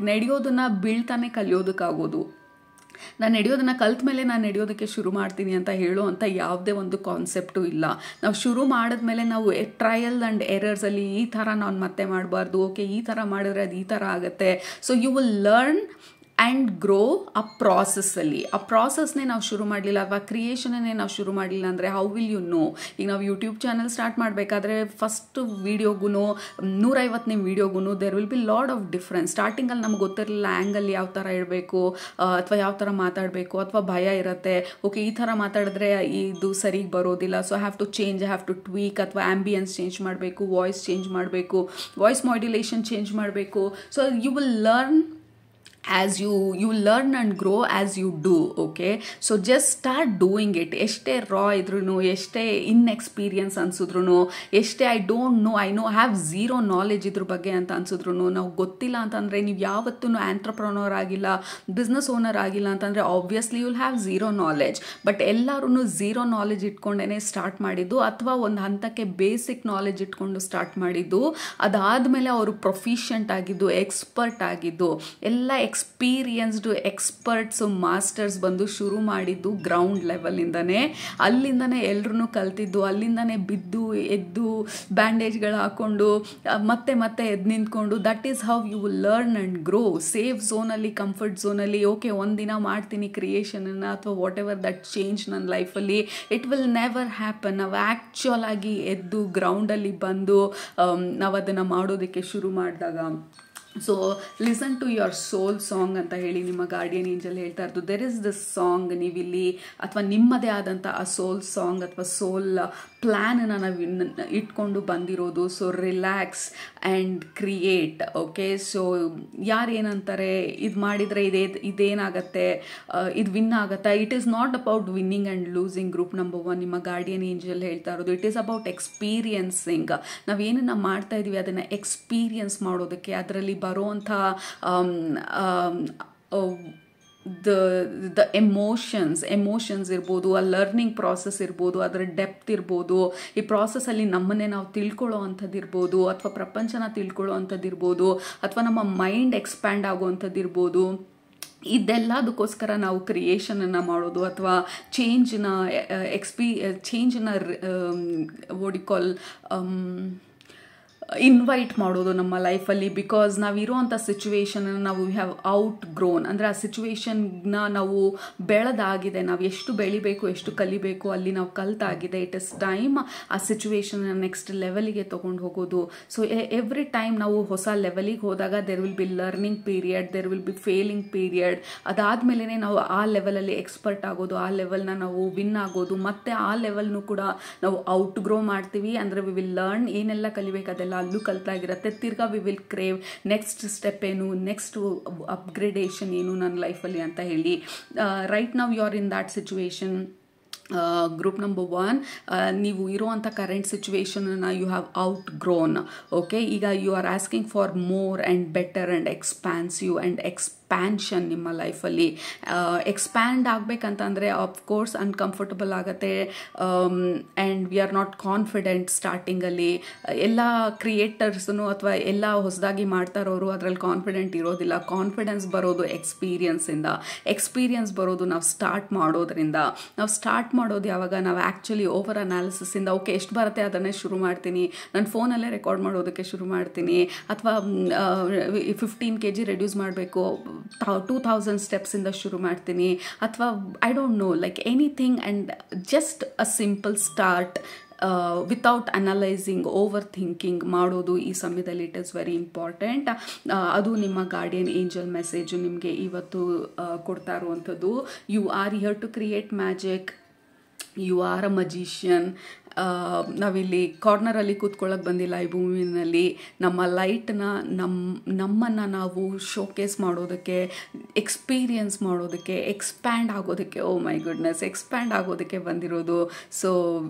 Speaker 1: ನಡೆಯೋದನ್ನು ಬೀಳ್ತಾನೆ ಕಲಿಯೋದಕ್ಕಾಗೋದು. ನಾನು ನಡೆಯೋದನ್ನು ಕಲ್ತ ಮೇಲೆ ನಾನು ನಡೆಯೋದಕ್ಕೆ ಶುರು ಮಾಡ್ತೀನಿ ಅಂತ ಹೇಳೋ ಯಾವುದೇ ಒಂದು ಕಾನ್ಸೆಪ್ಟು ಇಲ್ಲ. ನಾವು ಶುರು ಮಾಡಿದ್ಮೇಲೆ ನಾವು ಟ್ರಯಲ್ ಆ್ಯಂಡ್ ಎರರ್ಸಲ್ಲಿ ಈ ಥರ ನಾನು ಮತ್ತೆ ಮಾಡಬಾರ್ದು, ಓಕೆ ಈ ಥರ ಮಾಡಿದ್ರೆ ಅದು ಈ ಥರ ಆಗುತ್ತೆ. So you will learn and grow ಆ ಪ್ರಾಸೆಸ್ಸಲ್ಲಿ. ಆ ಪ್ರಾಸೆಸ್ನೇ ನಾವು ಶುರು ಮಾಡಲಿಲ್ಲ ಅಥವಾ ಕ್ರಿಯೇಷನ್ನೇ ನಾವು ಶುರು ಮಾಡಲಿಲ್ಲ ಅಂದರೆ ಹೌ ವಿಲ್ ಯು ನೋ? ಈಗ ನಾವು ಯೂಟ್ಯೂಬ್ ಚಾನಲ್ ಸ್ಟಾರ್ಟ್ ಮಾಡಬೇಕಾದ್ರೆ ಫಸ್ಟ್ ವೀಡಿಯೋಗೂ 150ನೇ ವೀಡಿಯೋಗೂ there will be lot of difference. ಸ್ಟಾರ್ಟಿಂಗಲ್ಲಿ ನಮ್ಗೆ ಗೊತ್ತಿರಲಿಲ್ಲ ಆ್ಯಂಗಲ್ ಯಾವ ಥರ ಇಡಬೇಕು ಅಥವಾ ಯಾವ ಥರ ಮಾತಾಡಬೇಕು ಅಥವಾ ಭಯ ಇರುತ್ತೆ, ಓಕೆ ಈ ಥರ ಮಾತಾಡಿದ್ರೆ ಇದು ಸರಿಗೆ ಬರೋದಿಲ್ಲ, so have to change, have to tweak ಅಥವಾ ಆ್ಯಂಬಿಯನ್ಸ್ ಚೇಂಜ್ ಮಾಡಬೇಕು, ವಾಯ್ಸ್ ಚೇಂಜ್ ಮಾಡಬೇಕು, ವಾಯ್ಸ್ ಮಾಡ್ಯುಲೇಷನ್ ಚೇಂಜ್ ಮಾಡಬೇಕು. So you will learn as you learn and grow as you do. Okay, so just start doing it. ಎಷ್ಟೇ ರಾ ಇದ್ರೂ, ಎಷ್ಟೇ inexperience ಅನ್ಸಿದ್ರು, ಎಷ್ಟೇ I don't know, I know have zero knowledge ಇದ್ರ ಬಗ್ಗೆ ಅಂತ ಅನ್ಸಿದ್ರು, ನಾವು ಗೊತ್ತಿಲ್ಲ ಅಂತಂದರೆ, ನೀವು ಯಾವತ್ತೂ ಆಂಟ್ರಪ್ರನರ್ ಆಗಿಲ್ಲ, ಬಿಸ್ನೆಸ್ ಓನರ್ ಆಗಿಲ್ಲ ಅಂತಂದರೆ obviously you'll have zero knowledge. But ಎಲ್ಲರೂ ಝೀರೋ ನಾಲೆಜ್ ಇಟ್ಕೊಂಡೇ ಸ್ಟಾರ್ಟ್ ಮಾಡಿದ್ದು ಅಥವಾ ಒಂದು ಹಂತಕ್ಕೆ ಬೇಸಿಕ್ ನಾಲೆಜ್ ಇಟ್ಕೊಂಡು ಸ್ಟಾರ್ಟ್ ಮಾಡಿದ್ದು. ಅದಾದಮೇಲೆ ಅವರು ಪ್ರೊಫಿಷಿಯಂಟ್ ಆಗಿದ್ದು, ಎಕ್ಸ್ಪರ್ಟ್ ಆಗಿದ್ದು, ಎಲ್ಲ ಎಕ್ಸ್ಪೀರಿಯನ್ಸ್ಡು ಎಕ್ಸ್ಪರ್ಟ್ಸು, ಮಾಸ್ಟರ್ಸ್ ಬಂದು ಶುರು ಮಾಡಿದ್ದು ಗ್ರೌಂಡ್ ಲೆವೆಲಿಂದನೇ. ಅಲ್ಲಿಂದನೇ ಎಲ್ಲರೂ ಕಲ್ತಿದ್ದು, ಅಲ್ಲಿಂದನೇ ಬಿದ್ದು ಎದ್ದು ಬ್ಯಾಂಡೇಜ್ಗಳು ಹಾಕ್ಕೊಂಡು ಮತ್ತೆ ಎದ್ದು ನಿಂತ್ಕೊಂಡು. That is how you will learn and grow. Safe ಝೋನಲ್ಲಿ, ಕಂಫರ್ಟ್ ಝೋನಲ್ಲಿ, ಓಕೆ ಒಂದಿನ ಮಾಡ್ತೀನಿ ಕ್ರಿಯೇಷನನ್ನು ಅಥವಾ ವಾಟ್ ಎವರ್ ದಟ್ ಚೇಂಜ್ ನನ್ನ ಲೈಫಲ್ಲಿ, ಇಟ್ ವಿಲ್ ನೆವರ್ ಹ್ಯಾಪನ್. ನಾವು ಆ್ಯಕ್ಚುಲ್ ಆಗಿ ಎದ್ದು ಗ್ರೌಂಡಲ್ಲಿ ಬಂದು ನಾವು ಅದನ್ನು ಮಾಡೋದಕ್ಕೆ ಶುರು ಮಾಡಿದಾಗ. So listen to your soul song ಅಂತ ಹೇಳಿ ನಿಮ್ಮ ಗಾರ್ಡಿಯನ್ ಏಂಜಲ್ ಹೇಳ್ತಾ ಇರೋದು. ದೆರ್ ಇಸ್ ದಿಸ್ ಸಾಂಗ್, ನೀವಿಲ್ಲಿ ಅಥವಾ ನಿಮ್ಮದೇ ಆದಂಥ ಆ ಸೋಲ್ ಸಾಂಗ್ ಅಥವಾ ಸೋಲ್ ಪ್ಲ್ಯಾನನ್ನು ನಾವು ಇಟ್ಕೊಂಡು ಬಂದಿರೋದು. So relax and create. Okay, so ಯಾರೇನಂತಾರೆ ಇದು ಮಾಡಿದರೆ ಇದೇನಾಗತ್ತೆ, ಇದು ವಿನ್ ಆಗುತ್ತಾ, it is not about winning and losing. Group number 1 ನಿಮ್ಮ ಗಾರ್ಡಿಯನ್ ಏಂಜಲ್ ಹೇಳ್ತಾ ಇರೋದು, ಇಟ್ ಈಸ್ ಅಬೌಟ್ ಎಕ್ಸ್ಪೀರಿಯನ್ಸಿಂಗ್. ನಾವೇನನ್ನ ಮಾಡ್ತಾ ಇದೀವಿ ಅದನ್ನು ಎಕ್ಸ್ಪೀರಿಯನ್ಸ್ ಮಾಡೋದಕ್ಕೆ, ಅದರಲ್ಲಿ ಬರುವಂಥ ದ ಎಮೋಷನ್ಸ್ ಇರ್ಬೋದು, ಆ ಲರ್ನಿಂಗ್ ಪ್ರಾಸೆಸ್ ಇರ್ಬೋದು, ಅದರ ಡೆಪ್ತ್ ಇರ್ಬೋದು, ಈ ಪ್ರಾಸೆಸ್ಸಲ್ಲಿ ನಮ್ಮನ್ನೇ ನಾವು ತಿಳ್ಕೊಳ್ಳೋ ಅಂಥದ್ದು ಇರ್ಬೋದು, ಅಥವಾ ಪ್ರಪಂಚನ ತಿಳ್ಕೊಳ್ಳೋ ಅಂಥದ್ದು ಇರ್ಬೋದು, ಅಥವಾ ನಮ್ಮ ಮೈಂಡ್ ಎಕ್ಸ್ಪ್ಯಾಂಡ್ ಆಗುವಂಥದ್ದು ಇರ್ಬೋದು. ಇದೆಲ್ಲದಕ್ಕೋಸ್ಕರ ನಾವು ಕ್ರಿಯೇಷನನ್ನು ಮಾಡೋದು ಅಥವಾ ಚೇಂಜ್ನ ವಾಟ್ ಯು ಕಾಲ್ ಇನ್ವೈಟ್ ಮಾಡೋದು ನಮ್ಮ ಲೈಫಲ್ಲಿ. ಬಿಕಾಸ್ ನಾವಿರೋವಂಥ ಸಿಚುವೇಶನನ್ನು ನಾವು ಹ್ಯಾವ್ ಔಟ್ ಗ್ರೋನ್, ಅಂದರೆ ಆ ಸಿಚುವೇಶನ್ನ ನಾವು ಬೆಳೆದಾಗಿದೆ, ನಾವು ಎಷ್ಟು ಬೆಳಿಬೇಕು ಎಷ್ಟು ಕಲಿಬೇಕು ಅಲ್ಲಿ ನಾವು ಕಲ್ತಾಗಿದೆ. ಇಟ್ ಇಸ್ ಟೈಮ್ ಆ ಸಿಚುವೇಶನ್ನ ನೆಕ್ಸ್ಟ್ ಲೆವೆಲಿಗೆ ತೊಗೊಂಡು ಹೋಗೋದು. ಸೊ ಎವ್ರಿ ಟೈಮ್ ನಾವು ಹೊಸ ಲೆವೆಲಿಗೆ ಹೋದಾಗ there will be learning period, there will be failing period. ಅದಾದಮೇಲೆ ನಾವು ಆ ಲೆವೆಲಲ್ಲಿ ಎಕ್ಸ್ಪರ್ಟ್ ಆಗೋದು, ಆ ಲೆವೆಲ್ನ ನಾವು ವಿನ್ ಆಗೋದು, ಮತ್ತು ಆ ಲೆವೆಲ್ನು ಕೂಡ ನಾವು ಔಟ್ ಗ್ರೋ ಮಾಡ್ತೀವಿ. ಅಂದರೆ ವಿ ವಿಲ್ ಲರ್ನ್, ಏನೆಲ್ಲ ಕಲಿಬೇಕು ಅದೆಲ್ಲ ಅಲ್ಲೂ ಕಲ್ತಾಗಿರುತ್ತೆ. ತಿರ್ಗಾ we will crave next step ಏನು, ನೆಕ್ಸ್ಟ್ ಅಪ್ಗ್ರೇಡೇಷನ್ ಏನು ನನ್ನ ಲೈಫಲ್ಲಿ ಅಂತ ಹೇಳಿ. Right now you are in that situation. Group number 1 ನೀವು ಇರುವಂಥ ಕರೆಂಟ್ ಸಿಚುವೇಶನನ್ನು you have outgrown. Okay, ಈಗ you are asking for more and better and expansive and expansion ನಿಮ್ಮ ಲೈಫಲ್ಲಿ. ಎಕ್ಸ್ಪ್ಯಾಂಡ್ ಆಗಬೇಕಂತಂದರೆ ಆಫ್ಕೋರ್ಸ್ ಅನ್ಕಂಫರ್ಟಬಲ್ ಆಗುತ್ತೆ and we are not confident ಸ್ಟಾರ್ಟಿಂಗಲ್ಲಿ. ಎಲ್ಲ ಕ್ರಿಯೇಟರ್ಸ್ನು ಅಥವಾ ಎಲ್ಲ ಹೊಸದಾಗಿ ಮಾಡ್ತಾ ಇರೋರು ಅದರಲ್ಲಿ ಕಾನ್ಫಿಡೆಂಟ್ ಇರೋದಿಲ್ಲ. ಕಾನ್ಫಿಡೆನ್ಸ್ ಬರೋದು ಎಕ್ಸ್ಪೀರಿಯನ್ಸಿಂದ, ಎಕ್ಸ್ಪೀರಿಯನ್ಸ್ ಬರೋದು ನಾವು ಸ್ಟಾರ್ಟ್ ಮಾಡೋದ್ರಿಂದ. ನಾವು ಸ್ಟಾರ್ಟ್ ಮಾಡೋದು ಯಾವಾಗ, ನಾವು ಆ್ಯಕ್ಚುಲಿ ಓವರ್ ಅನಾಲಿಸಿಸಿಂದ ಓಕೆ ಎಷ್ಟು ಬರುತ್ತೆ ಅದನ್ನೇ ಶುರು ಮಾಡ್ತೀನಿ, ನನ್ನ ಫೋನಲ್ಲೇ ರೆಕಾರ್ಡ್ ಮಾಡೋದಕ್ಕೆ ಶುರು ಮಾಡ್ತೀನಿ, ಅಥವಾ 15 kg ರೆಡ್ಯೂಸ್ ಮಾಡಬೇಕು 2000 ಸ್ಟೆಪ್ಸಿಂದ ಶುರು ಮಾಡ್ತೀನಿ, ಅಥವಾ I don't know like anything and just a simple start without analysing, over thinking ಮಾಡೋದು ಈ ಸಮಯದಲ್ಲಿ ಇಟ್ ಇಸ್ ವೆರಿ ಇಂಪಾರ್ಟೆಂಟ್. ಅದು ನಿಮ್ಮ ಗಾರ್ಡಿಯನ್ ಏಂಜಲ್ ಮೆಸೇಜು ನಿಮಗೆ ಇವತ್ತು ಕೊಡ್ತಾ ಇರುವಂಥದ್ದು. You are here to create magic, you are a magician. ನಾವಿಲ್ಲಿ ಕಾರ್ನರಲ್ಲಿ ಕೂತ್ಕೊಳ್ಳೋಕೆ ಬಂದಿಲ್ಲ ಈ ಭೂಮಿನಲ್ಲಿ. ನಮ್ಮ ಲೈಟ್ನ ನಮ್ಮನ್ನು ನಾವು ಶೋಕೇಸ್ ಮಾಡೋದಕ್ಕೆ, ಎಕ್ಸ್ಪೀರಿಯನ್ಸ್ ಮಾಡೋದಕ್ಕೆ, ಎಕ್ಸ್ಪ್ಯಾಂಡ್ ಆಗೋದಕ್ಕೆ, ಓ ಮೈ ಗುಡ್ನೆಸ್, ಎಕ್ಸ್ಪ್ಯಾಂಡ್ ಆಗೋದಕ್ಕೆ ಬಂದಿರೋದು. So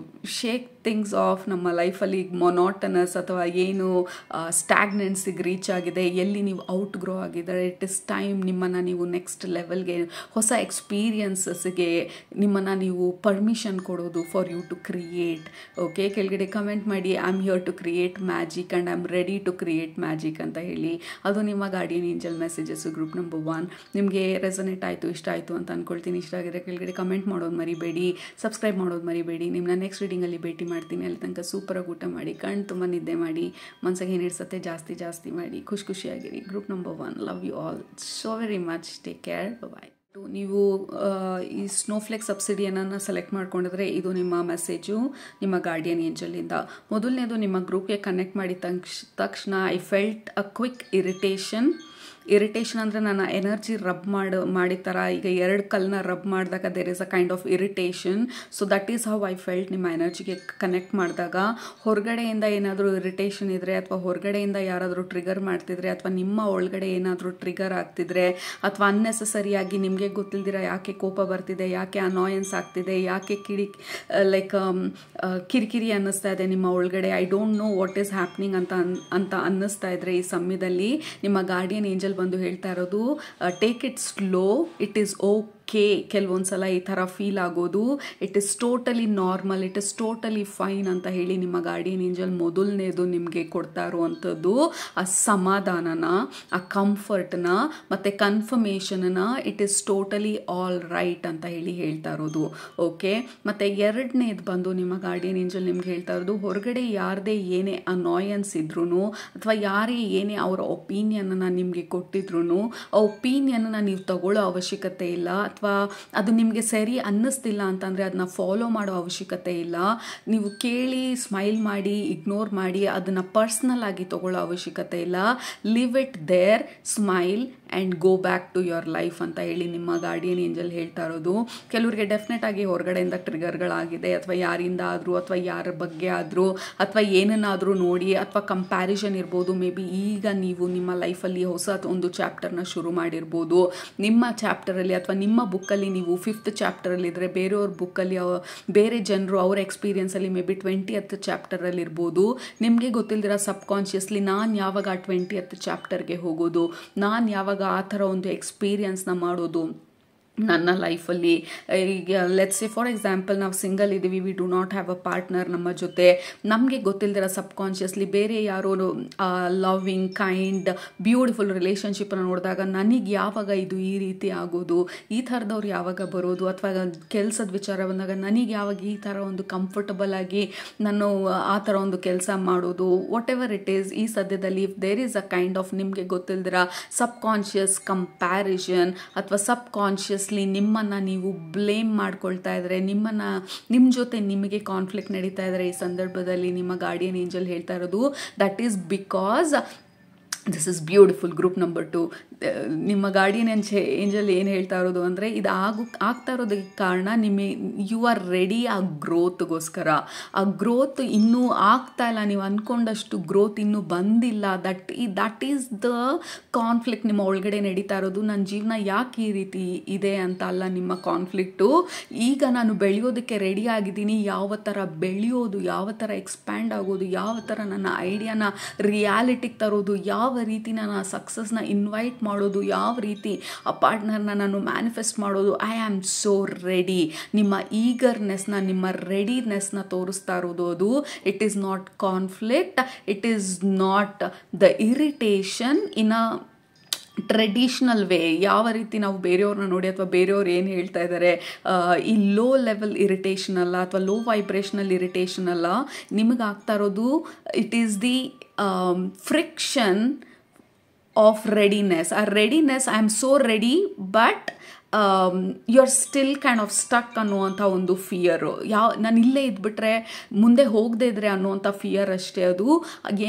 Speaker 1: shake things off. ನಮ್ಮ ಲೈಫಲ್ಲಿ ಮೊನಾಟನಸ್ ಅಥವಾ ಏನು ಸ್ಟ್ಯಾಗ್ನೆನ್ಸಿಗೆ ರೀಚ್ ಆಗಿದೆ, ಎಲ್ಲಿ ನೀವು ಔಟ್ ಗ್ರೋ ಆಗಿದ್ದಾರೆ, ಇಟ್ ಇಸ್ ಟೈಮ್ ನಿಮ್ಮನ್ನು ನೀವು ನೆಕ್ಸ್ಟ್ ಲೆವೆಲ್ಗೆ, ಹೊಸ ಎಕ್ಸ್ಪೀರಿಯನ್ಸಸ್ಗೆ ನಿಮ್ಮನ್ನು ನೀವು ಪರ್ಮಿಷನ್ ಕೊಡೋದು for you to create. Okay, ಕೆಳಗಡೆ ಕಮೆಂಟ್ ಮಾಡಿ I am here to create magic and I am ready to create magic ಅಂತ ಹೇಳಿ. ಅದು ನಿಮ್ಮ guardian angel messages group number 1. ನಿಮಗೆ ರೆಸನೇಟ್ ಆಯಿತು, ಇಷ್ಟ ಆಯಿತು ಅಂತ ಅಂದ್ಕೊಳ್ತೀನಿ. ಇಷ್ಟ ಆಗಿದ್ರೆ ಕೆಳಗಡೆ ಕಮೆಂಟ್ ಮಾಡೋದು ಮರಿಬೇಡಿ, ಸಬ್ಸ್ಕ್ರೈಬ್ ಮಾಡೋದು ಮರಿಬೇಡಿ. ನಿಮ್ಮನ್ನ ನೆಕ್ಸ್ಟ್ ರೀಡಿಂಗಲ್ಲಿ ಭೇಟಿ ಮಾಡ್ತೀನಿ. ಅಲ್ಲಿ ತನಕ ಸೂಪರಾಗಿ ಊಟ ಮಾಡಿ, ಕಣ್ಣು ತುಂಬ ನಿದ್ದೆ ಮಾಡಿ, ಮನಸ್ಸಿಗೆ ಏನು ಇಡ್ಸತ್ತೆ ಜಾಸ್ತಿ ಮಾಡಿ, ಖುಷಿಯಾಗಿರಿ. Group number 1, love you all so very much. Take care, bye. ನೀವು ಈ ಸ್ನೋಫ್ಲೇಕ್ ಸಬ್ಸಿಡಿಯನ್ನು ಸೆಲೆಕ್ಟ್ ಮಾಡ್ಕೊಂಡಿದ್ರೆ ಇದು ನಿಮ್ಮ ಮೆಸೇಜು ನಿಮ್ಮ ಗಾರ್ಡಿಯನ್ ಏಂಜಲಿಂದ. ಮೊದಲನೇದು, ನಿಮ್ಮ ಗ್ರೂಪ್ಗೆ ಕನೆಕ್ಟ್ ಮಾಡಿದ ತಕ್ಷಣ I felt a quick irritation ಅಂದರೆ ನನ್ನ ಎನರ್ಜಿ ರಬ್ ಮಾಡಿದ ಥರ. ಈಗ 2 ಕಲ್ಲನ್ನ ರಬ್ ಮಾಡಿದಾಗ there is a kind of irritation. So that is how I felt ನಿಮ್ಮ ಎನರ್ಜಿಗೆ ಕನೆಕ್ಟ್ ಮಾಡಿದಾಗ. ಹೊರಗಡೆಯಿಂದ ಏನಾದರೂ ಇರಿಟೇಷನ್ ಇದ್ದರೆ, ಅಥವಾ ಹೊರಗಡೆಯಿಂದ ಯಾರಾದರೂ ಟ್ರಿಗರ್ ಮಾಡ್ತಿದ್ರೆ, ಅಥವಾ ನಿಮ್ಮ ಒಳಗಡೆ ಏನಾದರೂ ಟ್ರಿಗರ್ ಆಗ್ತಿದ್ರೆ, ಅಥವಾ ಅನ್ನೆಸೆಸರಿಯಾಗಿ ನಿಮಗೆ ಗೊತ್ತಿಲ್ದಿರ ಯಾಕೆ ಕೋಪ ಬರ್ತಿದೆ, ಯಾಕೆ ಅನಾಯನ್ಸ್ ಆಗ್ತಿದೆ, ಯಾಕೆ ಕಿರಿಕಿರಿ ಅನ್ನಿಸ್ತಾ ಇದೆ ನಿಮ್ಮ ಒಳಗಡೆ, I don't know what is happening ಅಂತ ಅನ್ನಿಸ್ತಾ ಇದ್ರೆ, ಈ ಸಮಯದಲ್ಲಿ ನಿಮ್ಮ ಗಾರ್ಡಿಯನ್ ಏಂಜಲ್ ಬಂದು ಹೇಳ್ತಾ ಇರೋದು take it slow, it is okay. ಕೆಲವೊಂದು ಸಲ ಈ ಥರ ಫೀಲ್ ಆಗೋದು, it is totally normal, it is totally fine ಅಂತ ಹೇಳಿ ನಿಮ್ಮ ಗಾರ್ಡಿಯನ್ ಏಂಜಲ್ ಮೊದಲನೇದು ನಿಮಗೆ ಕೊಡ್ತಾ ಇರುವಂಥದ್ದು ಆ ಸಮಾಧಾನನ, ಆ ಕಂಫರ್ಟ್ನ ಮತ್ತು ಕನ್ಫರ್ಮೇಷನ್ನ. It is totally all right ಅಂತ ಹೇಳಿ ಹೇಳ್ತಾ ಇರೋದು. ಓಕೆ, ಮತ್ತು ಎರಡನೇದು ಬಂದು ನಿಮ್ಮ ಗಾರ್ಡಿಯನ್ ಏಂಜಲ್ ನಿಮ್ಗೆ ಹೇಳ್ತಾ ಇರೋದು, ಹೊರಗಡೆ ಯಾರದೇ ಏನೇ ಅನಾಯನ್ಸ್ ಇದ್ರೂ, ಅಥವಾ ಯಾರೇ ಏನೇ ಅವರ ಒಪಿನಿಯನ್ನ ನಿಮಗೆ ಕೊಟ್ಟಿದ್ರು, ಆ ಒಪಿನಿಯನ್ನ ನೀವು ತಗೊಳ್ಳೋ ಅವಶ್ಯಕತೆ ಇಲ್ಲ, ಅಥವಾ ಅದು ನಿಮಗೆ ಸರಿ ಅನ್ನಿಸ್ತಿಲ್ಲ ಅಂತಂದರೆ ಅದನ್ನ ಫಾಲೋ ಮಾಡೋ ಅವಶ್ಯಕತೆ ಇಲ್ಲ. ನೀವು ಕೇಳಿ ಸ್ಮೈಲ್ ಮಾಡಿ ಇಗ್ನೋರ್ ಮಾಡಿ ಅದನ್ನು ಪರ್ಸ್ನಲ್ ಆಗಿ ತಗೊಳ್ಳೋ ಅವಶ್ಯಕತೆ ಇಲ್ಲ. Live it there, smile and go back to your life ಅಂತ ಹೇಳಿ ನಿಮ್ಮ ಗಾರ್ಡಿಯನ್ ಏಂಜಲ್ ಹೇಳ್ತಾ ಇರೋದು. ಕೆಲವರಿಗೆ ಡೆಫಿನೆಟ್ ಆಗಿ ಹೊರಗಡೆಯಿಂದ ಟ್ರಿಗರ್ಗಳಾಗಿದೆ, ಅಥವಾ ಯಾರಿಂದ ಆದರೂ, ಅಥವಾ ಯಾರ ಬಗ್ಗೆ ಆದರೂ, ಅಥವಾ ಏನನ್ನಾದರೂ ನೋಡಿ, ಅಥವಾ ಕಂಪ್ಯಾರಿಸನ್ ಇರ್ಬೋದು. ಮೇ ಬಿ ಈಗ ನೀವು ನಿಮ್ಮ ಲೈಫಲ್ಲಿ ಹೊಸ ಒಂದು ಚಾಪ್ಟರ್ನ ಶುರು ಮಾಡಿರ್ಬೋದು. ನಿಮ್ಮ ಚಾಪ್ಟರಲ್ಲಿ ಅಥವಾ ನಿಮ್ಮ ಬುಕ್ಕಲ್ಲಿ ನೀವು 5th ಚಾಪ್ಟರಲ್ಲಿದ್ದರೆ ಬೇರೆಯವ್ರ ಬುಕ್ಕಲ್ಲಿ ಬೇರೆ ಜನರು ಅವರ ಎಕ್ಸ್ಪೀರಿಯನ್ಸಲ್ಲಿ ಮೇ ಬಿ 20th ಚಾಪ್ಟರಲ್ಲಿ ಇರ್ಬೋದು. ನಿಮಗೆ ಗೊತ್ತಿಲ್ದಿರ ಸಬ್ಕಾನ್ಷಿಯಸ್ಲಿ ನಾನು ಯಾವಾಗ ಆ 20th ಚಾಪ್ಟರ್ಗೆ ಹೋಗೋದು, ನಾನು ಯಾವಾಗ ಆ ಥರ ಒಂದು ಎಕ್ಸ್ಪೀರಿಯನ್ಸ್ನ ಮಾಡೋದು ನನ್ನ ಲೈಫಲ್ಲಿ. ಈಗ ಲೆಟ್ಸ್ ಸೇ ಫಾರ್ ಎಕ್ಸಾಂಪಲ್ ನಾವು ಸಿಂಗಲ್ ಇದ್ದೀವಿ, we do not have a partner ನಮ್ಮ ಜೊತೆ. ನಮಗೆ ಗೊತ್ತಿಲ್ದಿರ ಸಬ್ಕಾನ್ಷಿಯಸ್ಲಿ ಬೇರೆ ಯಾರೋ ಲವ್ವಿಂಗ್ ಕೈಂಡ್ ಬ್ಯೂಟಿಫುಲ್ ರಿಲೇಷನ್ಶಿಪ್ಪನ್ನು ನೋಡಿದಾಗ ನನಗೆ ಯಾವಾಗ ಇದು ಈ ರೀತಿ ಆಗೋದು, ಈ ಥರದವ್ರು ಯಾವಾಗ ಬರೋದು, ಅಥವಾ ಕೆಲಸದ ವಿಚಾರ ಬಂದಾಗ ನನಗೆ ಯಾವಾಗ ಈ ಥರ ಒಂದು ಕಂಫರ್ಟಬಲ್ ಆಗಿ ನಾನು ಆ ಥರ ಒಂದು ಕೆಲಸ ಮಾಡೋದು, ವಾಟ್ ಎವರ್ ಇಟ್ ಈಸ್. ಈ ಸದ್ಯದಲ್ಲಿ if there is a kind of ನಿಮಗೆ ಗೊತ್ತಿಲ್ದಿರ ಸಬ್ಕಾನ್ಷಿಯಸ್ ಕಂಪ್ಯಾರಿಸನ್ ಅಥವಾ ಸಬ್ಕಾನ್ಷಿಯಸ್ ನಿಮ್ಮನ್ನು ನೀವು ಬ್ಲೇಮ್ ಮಾಡ್ಕೊಳ್ತಾ ಇದ್ರೆ, ನಿಮ್ಮ ಜೊತೆ ನಿಮಗೆ ಕಾನ್ಫ್ಲಿಕ್ಟ್ ನಡೀತಾ ಇದ್ರೆ, ಈ ಸಂದರ್ಭದಲ್ಲಿ ನಿಮ್ಮ ಗಾರ್ಡಿಯನ್ ಏಂಜಲ್ ಹೇಳ್ತಾ ಇರೋದು that is because this is beautiful. Group number 2 ನಿಮ್ಮ ಗಾರ್ಡಿಯನ್ ಏಂಜಲ್ ಏನು ಹೇಳ್ತಾ ಇರೋದು ಅಂದರೆ, ಇದು ಆಗ್ತಾ ಇರೋದಕ್ಕೆ ಕಾರಣ ಯು ಆರ್ ರೆಡಿ ಆ ಗ್ರೋತ್ಗೋಸ್ಕರ. ಆ ಗ್ರೋತ್ ಇನ್ನೂ ಆಗ್ತಾ ಇಲ್ಲ, ನೀವು ಅಂದ್ಕೊಂಡಷ್ಟು ಗ್ರೋತ್ ಇನ್ನೂ ಬಂದಿಲ್ಲ. ದಟ್ ಈಸ್ ದ ಕಾನ್ಫ್ಲಿಕ್ಟ್ ನಿಮ್ಮ ಒಳಗಡೆ ನಡೀತಾ ಇರೋದು. ನನ್ನ ಜೀವನ ಯಾಕೆ ಈ ರೀತಿ ಇದೆ ಅಂತ ಅಲ್ಲ ನಿಮ್ಮ ಕಾನ್ಫ್ಲಿಕ್ಟು. ಈಗ ನಾನು ಬೆಳೆಯೋದಕ್ಕೆ ರೆಡಿ ಆಗಿದ್ದೀನಿ. ಯಾವ ಥರ ಬೆಳೆಯೋದು, ಯಾವ ಥರ ಎಕ್ಸ್ಪ್ಯಾಂಡ್ ಆಗೋದು, ಯಾವ ಥರ ನನ್ನ ಐಡಿಯಾನ ರಿಯಾಲಿಟಿಗೆ ತರೋದು, ಯಾವ ರೀತಿ ನಾನು ಆ ಸಕ್ಸಸ್ನ ಇನ್ವೈಟ್ ಮಾಡೋದು, ಯಾವ ರೀತಿ ಆ ಪಾರ್ಟ್ನರ್ನ ನಾನು ಮ್ಯಾನಿಫೆಸ್ಟ್ ಮಾಡೋದು. I am so ready. ನಿಮ್ಮ ಈಗರ್ನೆಸ್ನ, ನಿಮ್ಮ ರೆಡಿನೆಸ್ನ ತೋರಿಸ್ತಾ ಇರೋದು ಅದು. It is not conflict, it is not the irritation in a traditional way. ಯಾವ ರೀತಿ ನಾವು ಬೇರೆಯವ್ರನ್ನ ನೋಡಿ ಅಥವಾ ಬೇರೆಯವ್ರು ಏನು ಹೇಳ್ತಾ ಇದ್ದಾರೆ, ಈ ಲೋ ಲೆವೆಲ್ ಇರಿಟೇಷನ್ ಅಲ್ಲ, ಅಥವಾ ಲೋ ವೈಬ್ರೇಷನಲ್ ಇರಿಟೇಷನ್ ಅಲ್ಲ. ನಿಮಗಾಗ್ತಾ ಇರೋದು it is the friction of readiness. ಆ readiness, I am so ready but you are still kind of stuck ಅನ್ನುವಂಥ ಒಂದು ಫಿಯರು. ನಾನು ಇಲ್ಲೇ ಇದ್ಬಿಟ್ರೆ ಮುಂದೆ ಹೋಗದೇ ಇದ್ರೆ ಅನ್ನುವಂಥ ಫಿಯರ್ ಅಷ್ಟೇ. ಅದು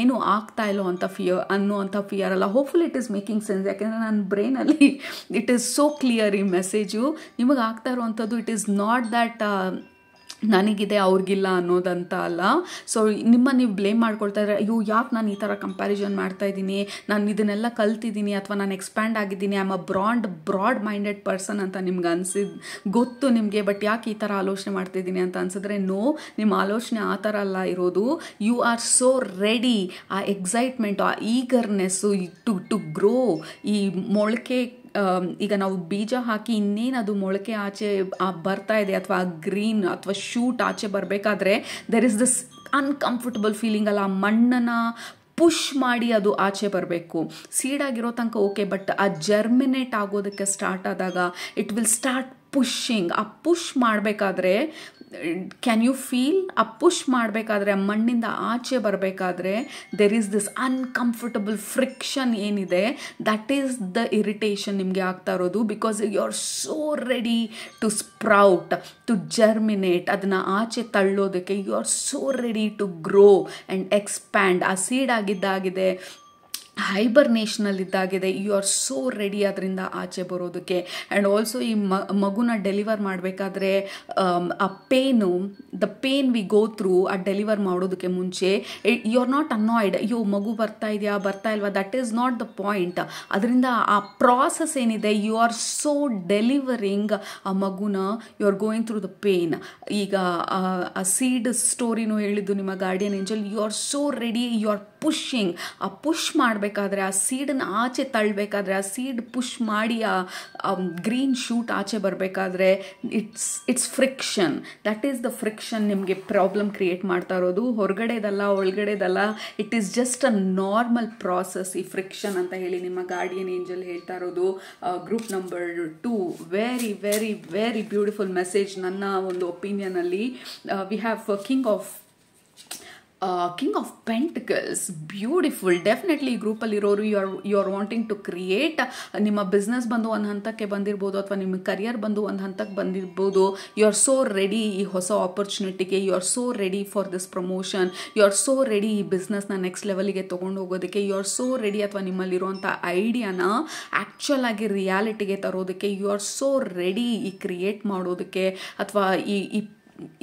Speaker 1: ಏನು ಆಗ್ತಾ ಇಲ್ಲೋ ಅಂತ ಅನ್ನುವಂಥ ಫಿಯರ್ ಅಲ್ಲ. Hopeful it is making sense. ಯಾಕೆಂದರೆ ನನ್ನ ಬ್ರೈನಲ್ಲಿ ಇಟ್ ಈಸ್ ಸೋ ಕ್ಲಿಯರ್ ಈ ಮೆಸೇಜು. ನಿಮಗೆ ಆಗ್ತಾ ಇರುವಂಥದ್ದು ಇಟ್ ಈಸ್ ನಾಟ್ ದ್ಯಾಟ್ ನನಗಿದೆ ಅವ್ರಿಗಿಲ್ಲ ಅನ್ನೋದಂತ ಅಲ್ಲ. ಸೊ ನೀವು ಬ್ಲೇಮ್ ಮಾಡ್ಕೊಳ್ತಾ ಇದ್ರೆ, ಅಯ್ಯೋ ಯಾಕೆ ನಾನು ಈ ಥರ ಕಂಪ್ಯಾರಿಸನ್ ಮಾಡ್ತಾ ಇದ್ದೀನಿ, ನಾನು ಇದನ್ನೆಲ್ಲ ಕಲ್ತಿದ್ದೀನಿ, ಅಥವಾ ನಾನು ಎಕ್ಸ್ಪ್ಯಾಂಡ್ ಆಗಿದ್ದೀನಿ, I am a broad minded person ಅಂತ ನಿಮ್ಗೆ ಗೊತ್ತು ನಿಮಗೆ. ಬಟ್ ಯಾಕೆ ಈ ಥರ ಆಲೋಚನೆ ಮಾಡ್ತಿದ್ದೀನಿ ಅಂತ ಅನ್ಸಿದ್ರೆ, ನೋ, ನಿಮ್ಮ ಆಲೋಚನೆ ಆ ಥರ ಅಲ್ಲ ಇರೋದು. You are so ready. ಆ ಎಕ್ಸೈಟ್ಮೆಂಟು, ಆ ಈಗರ್ನೆಸ್ಸು ಟು ಗ್ರೋ. ಈ ಮೊಳಕೆ, ಈಗ ನಾವು ಬೀಜ ಹಾಕಿ ಇನ್ನೇನು ಅದು ಮೊಳಕೆ ಆಚೆ ಬರ್ತಾ ಇದೆ, ಅಥವಾ ಗ್ರೀನ್ ಅಥವಾ ಶೂಟ್ ಆಚೆ ಬರಬೇಕಾದ್ರೆ there is this uncomfortable feeling ಅಲ್ಲ. ಮಣ್ಣನ್ನು ಪುಷ್ ಮಾಡಿ ಅದು ಆಚೆ ಬರಬೇಕು. ಸೀಡಾಗಿರೋ ತನಕ ಓಕೆ, ಬಟ್ ಆ ಜರ್ಮಿನೇಟ್ ಆಗೋದಕ್ಕೆ ಸ್ಟಾರ್ಟ್ ಆದಾಗ ಇಟ್ ವಿಲ್ ಸ್ಟಾರ್ಟ್ ಪುಷಿಂಗ್. ಆ ಪುಷ್ ಮಾಡಬೇಕಾದ್ರೆ ಕ್ಯಾನ್ ಯು ಫೀಲ್, ಆ ಪುಷ್ ಮಾಡಬೇಕಾದ್ರೆ, ಮಣ್ಣಿಂದ ಆಚೆ ಬರಬೇಕಾದ್ರೆ there is this uncomfortable friction ಏನಿದೆ, ದಟ್ ಈಸ್ ದ ಇರಿಟೇಷನ್ ನಿಮಗೆ ಆಗ್ತಾ ಇರೋದು. Because you are so ready to sprout, to germinate, ಅದನ್ನು ಆಚೆ ತಳ್ಳೋದಕ್ಕೆ you are so ready to grow and expand. ಆ ಸೀಡ್ ಆಗಿದ್ದಾಗಿದೆ, ಹೈಬರ್ನೇಷನಲ್ಲಿದ್ದಾಗಿದೆ. ಯು ಆರ್ ಸೋ ರೆಡಿ ಅದರಿಂದ ಆಚೆ ಬರೋದಕ್ಕೆ. ಆ್ಯಂಡ್ ಆಲ್ಸೋ ಈ ಮಗುನ ಡೆಲಿವರ್ ಮಾಡಬೇಕಾದ್ರೆ ಆ pain, the pain we go through ಆ ಡೆಲಿವರ್ ಮಾಡೋದಕ್ಕೆ ಮುಂಚೆ ಯು ಆರ್ ನಾಟ್ ಅನಾಯ್ಡ್, ಅಯ್ಯೋ ಮಗು ಬರ್ತಾ ಇದೆಯಾ ಬರ್ತಾ ಇಲ್ವಾ, that is not the point. ಅದರಿಂದ ಆ ಪ್ರಾಸೆಸ್ ಏನಿದೆ, ಯು ಆರ್ ಸೋ ಡೆಲಿವರಿಂಗ್ ಆ ಮಗುನ, you are going through the pain. ಈಗ ಆ ಸೀಡ್ ಸ್ಟೋರಿನೂ ಹೇಳಿದ್ದು ನಿಮ್ಮ guardian angel, you are so ready, you are pushing. ಆ ಪುಷ್ ಮಾಡಬೇಕಾದ್ರೆ, ಆ ಸೀಡನ್ನ ಆಚೆ ತಳ್ಳಬೇಕಾದ್ರೆ, ಆ ಸೀಡ್ ಪುಷ್ ಮಾಡಿ ಆ ಗ್ರೀನ್ ಶೂಟ್ ಆಚೆ ಬರಬೇಕಾದ್ರೆ it's friction. That is the friction ನಿಮಗೆ ಪ್ರಾಬ್ಲಮ್ ಕ್ರಿಯೇಟ್ ಮಾಡ್ತಾ ಇರೋದು. ಹೊರಗಡೆದಲ್ಲ, ಒಳಗಡೆದಲ್ಲ, it is just a normal process ಈ ಫ್ರಿಕ್ಷನ್ ಅಂತ ಹೇಳಿ ನಿಮ್ಮ ಗಾರ್ಡಿಯನ್ ಏಂಜಲ್ ಹೇಳ್ತಾ ಇರೋದು. Group number 2, very very very beautiful message ನನ್ನ ಒಂದು ಒಪಿನಿಯನಲ್ಲಿ. We have king of king of pentacles, beautiful. Definitely ಈ ಗ್ರೂಪಲ್ಲಿರೋರು you are wanting to create. ನಿಮ್ಮ ಬಿಸ್ನೆಸ್ ಬಂದು ಒಂದು ಹಂತಕ್ಕೆ ಬಂದಿರ್ಬೋದು, ಅಥವಾ ನಿಮ್ಮ ಕರಿಯರ್ ಬಂದು ಒಂದು ಹಂತಕ್ಕೆ ಬಂದಿರ್ಬೋದು. ಯು ಆರ್ ಸೋ ರೆಡಿ ಈ ಹೊಸ ಆಪರ್ಚುನಿಟಿಗೆ, you are so ready for this promotion, you are so ready ಈ ಬಿಸ್ನೆಸ್ನ ನೆಕ್ಸ್ಟ್ ಲೆವೆಲ್ಗೆ ತೊಗೊಂಡು ಹೋಗೋದಕ್ಕೆ, ಯು ಆರ್ ಸೋ ರೆಡಿ. ಅಥವಾ ನಿಮ್ಮಲ್ಲಿರುವಂಥ ಐಡಿಯಾನ ಆ್ಯಕ್ಚುಲ್ ಆಗಿ ರಿಯಾಲಿಟಿಗೆ ತರೋದಕ್ಕೆ ಯು ಆರ್ ಸೋ ರೆಡಿ ಈ ಕ್ರಿಯೇಟ್ ಮಾಡೋದಕ್ಕೆ, ಅಥವಾ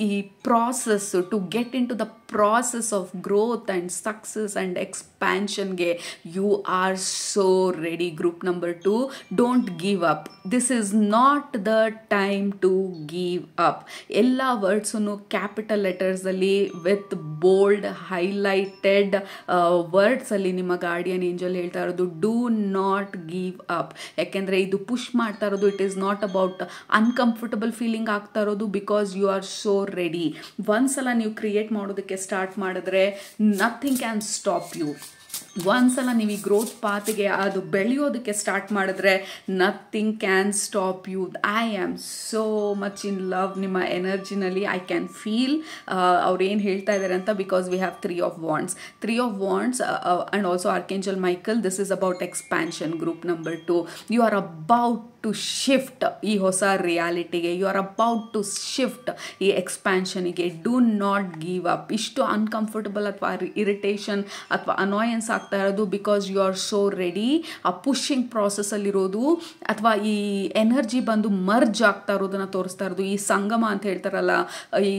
Speaker 1: ಈ process to get into the process of growth and success and expansion ge you are so ready. Group number 2, don't give up. This is not the time to give up. Ella words nu capital letters alli with bold highlighted words alli ನಿಮ್ಮ guardian angel ಹೇಳ್ತಾ ಇರೋದು do not give up. ಯಾಕೆಂದ್ರೆ ಇದು push ಮಾಡ್ತಾ ಇರೋದು, it is not about uncomfortable feeling ಆಗ್ತಾ ಇರೋದು, because you are so ready. ಒಂದ್ಸಲ ನೀವು ಕ್ರಿಯೇಟ್ ಮಾಡೋದಕ್ಕೆ ಸ್ಟಾರ್ಟ್ ಮಾಡಿದ್ರೆ ನಥಿಂಗ್ ಕ್ಯಾನ್ ಸ್ಟಾಪ್ ಯು. ಒಂದ್ಸಲ ನೀವು ಈ ಗ್ರೋತ್ ಪಾತ್ಗೆ ಅದು ಬೆಳೆಯೋದಕ್ಕೆ ಸ್ಟಾರ್ಟ್ ಮಾಡಿದ್ರೆ nothing can stop you. I am so much in love ನಿಮ್ಮ ಎನರ್ಜಿನಲ್ಲಿ. ಐ ಕ್ಯಾನ್ ಫೀಲ್ ಅವ್ರು ಏನು ಹೇಳ್ತಾ ಇದ್ದಾರೆ ಅಂತ, because we have 3 of wands and also Archangel Michael. This is about expansion. Group number 2, you are about to shift ಈ ಹೊಸ ರಿಯಾಲಿಟಿಗೆ, you are about to shift ಈ ಎಕ್ಸ್ಪ್ಯಾನ್ಷನಿಗೆ. Do not give up. ಇಷ್ಟು ಅನ್ಕಂಫರ್ಟಬಲ್ ಅಥವಾ ಇರಿಟೇಷನ್ ಅಥವಾ annoyance ಆಗ್ತಾ ಇರೋದು because you are so ready. ಆ ಪುಷಿಂಗ್ ಪ್ರಾಸೆಸ್ಸಲ್ಲಿರೋದು ಅಥವಾ ಈ ಎನರ್ಜಿ ಬಂದು ಮರ್ಜ್ ಆಗ್ತಾ ಇರೋದನ್ನು ತೋರಿಸ್ತಾ ಇರೋದು. ಈ ಸಂಗಮ ಅಂತ ಹೇಳ್ತಾರಲ್ಲ, ಈ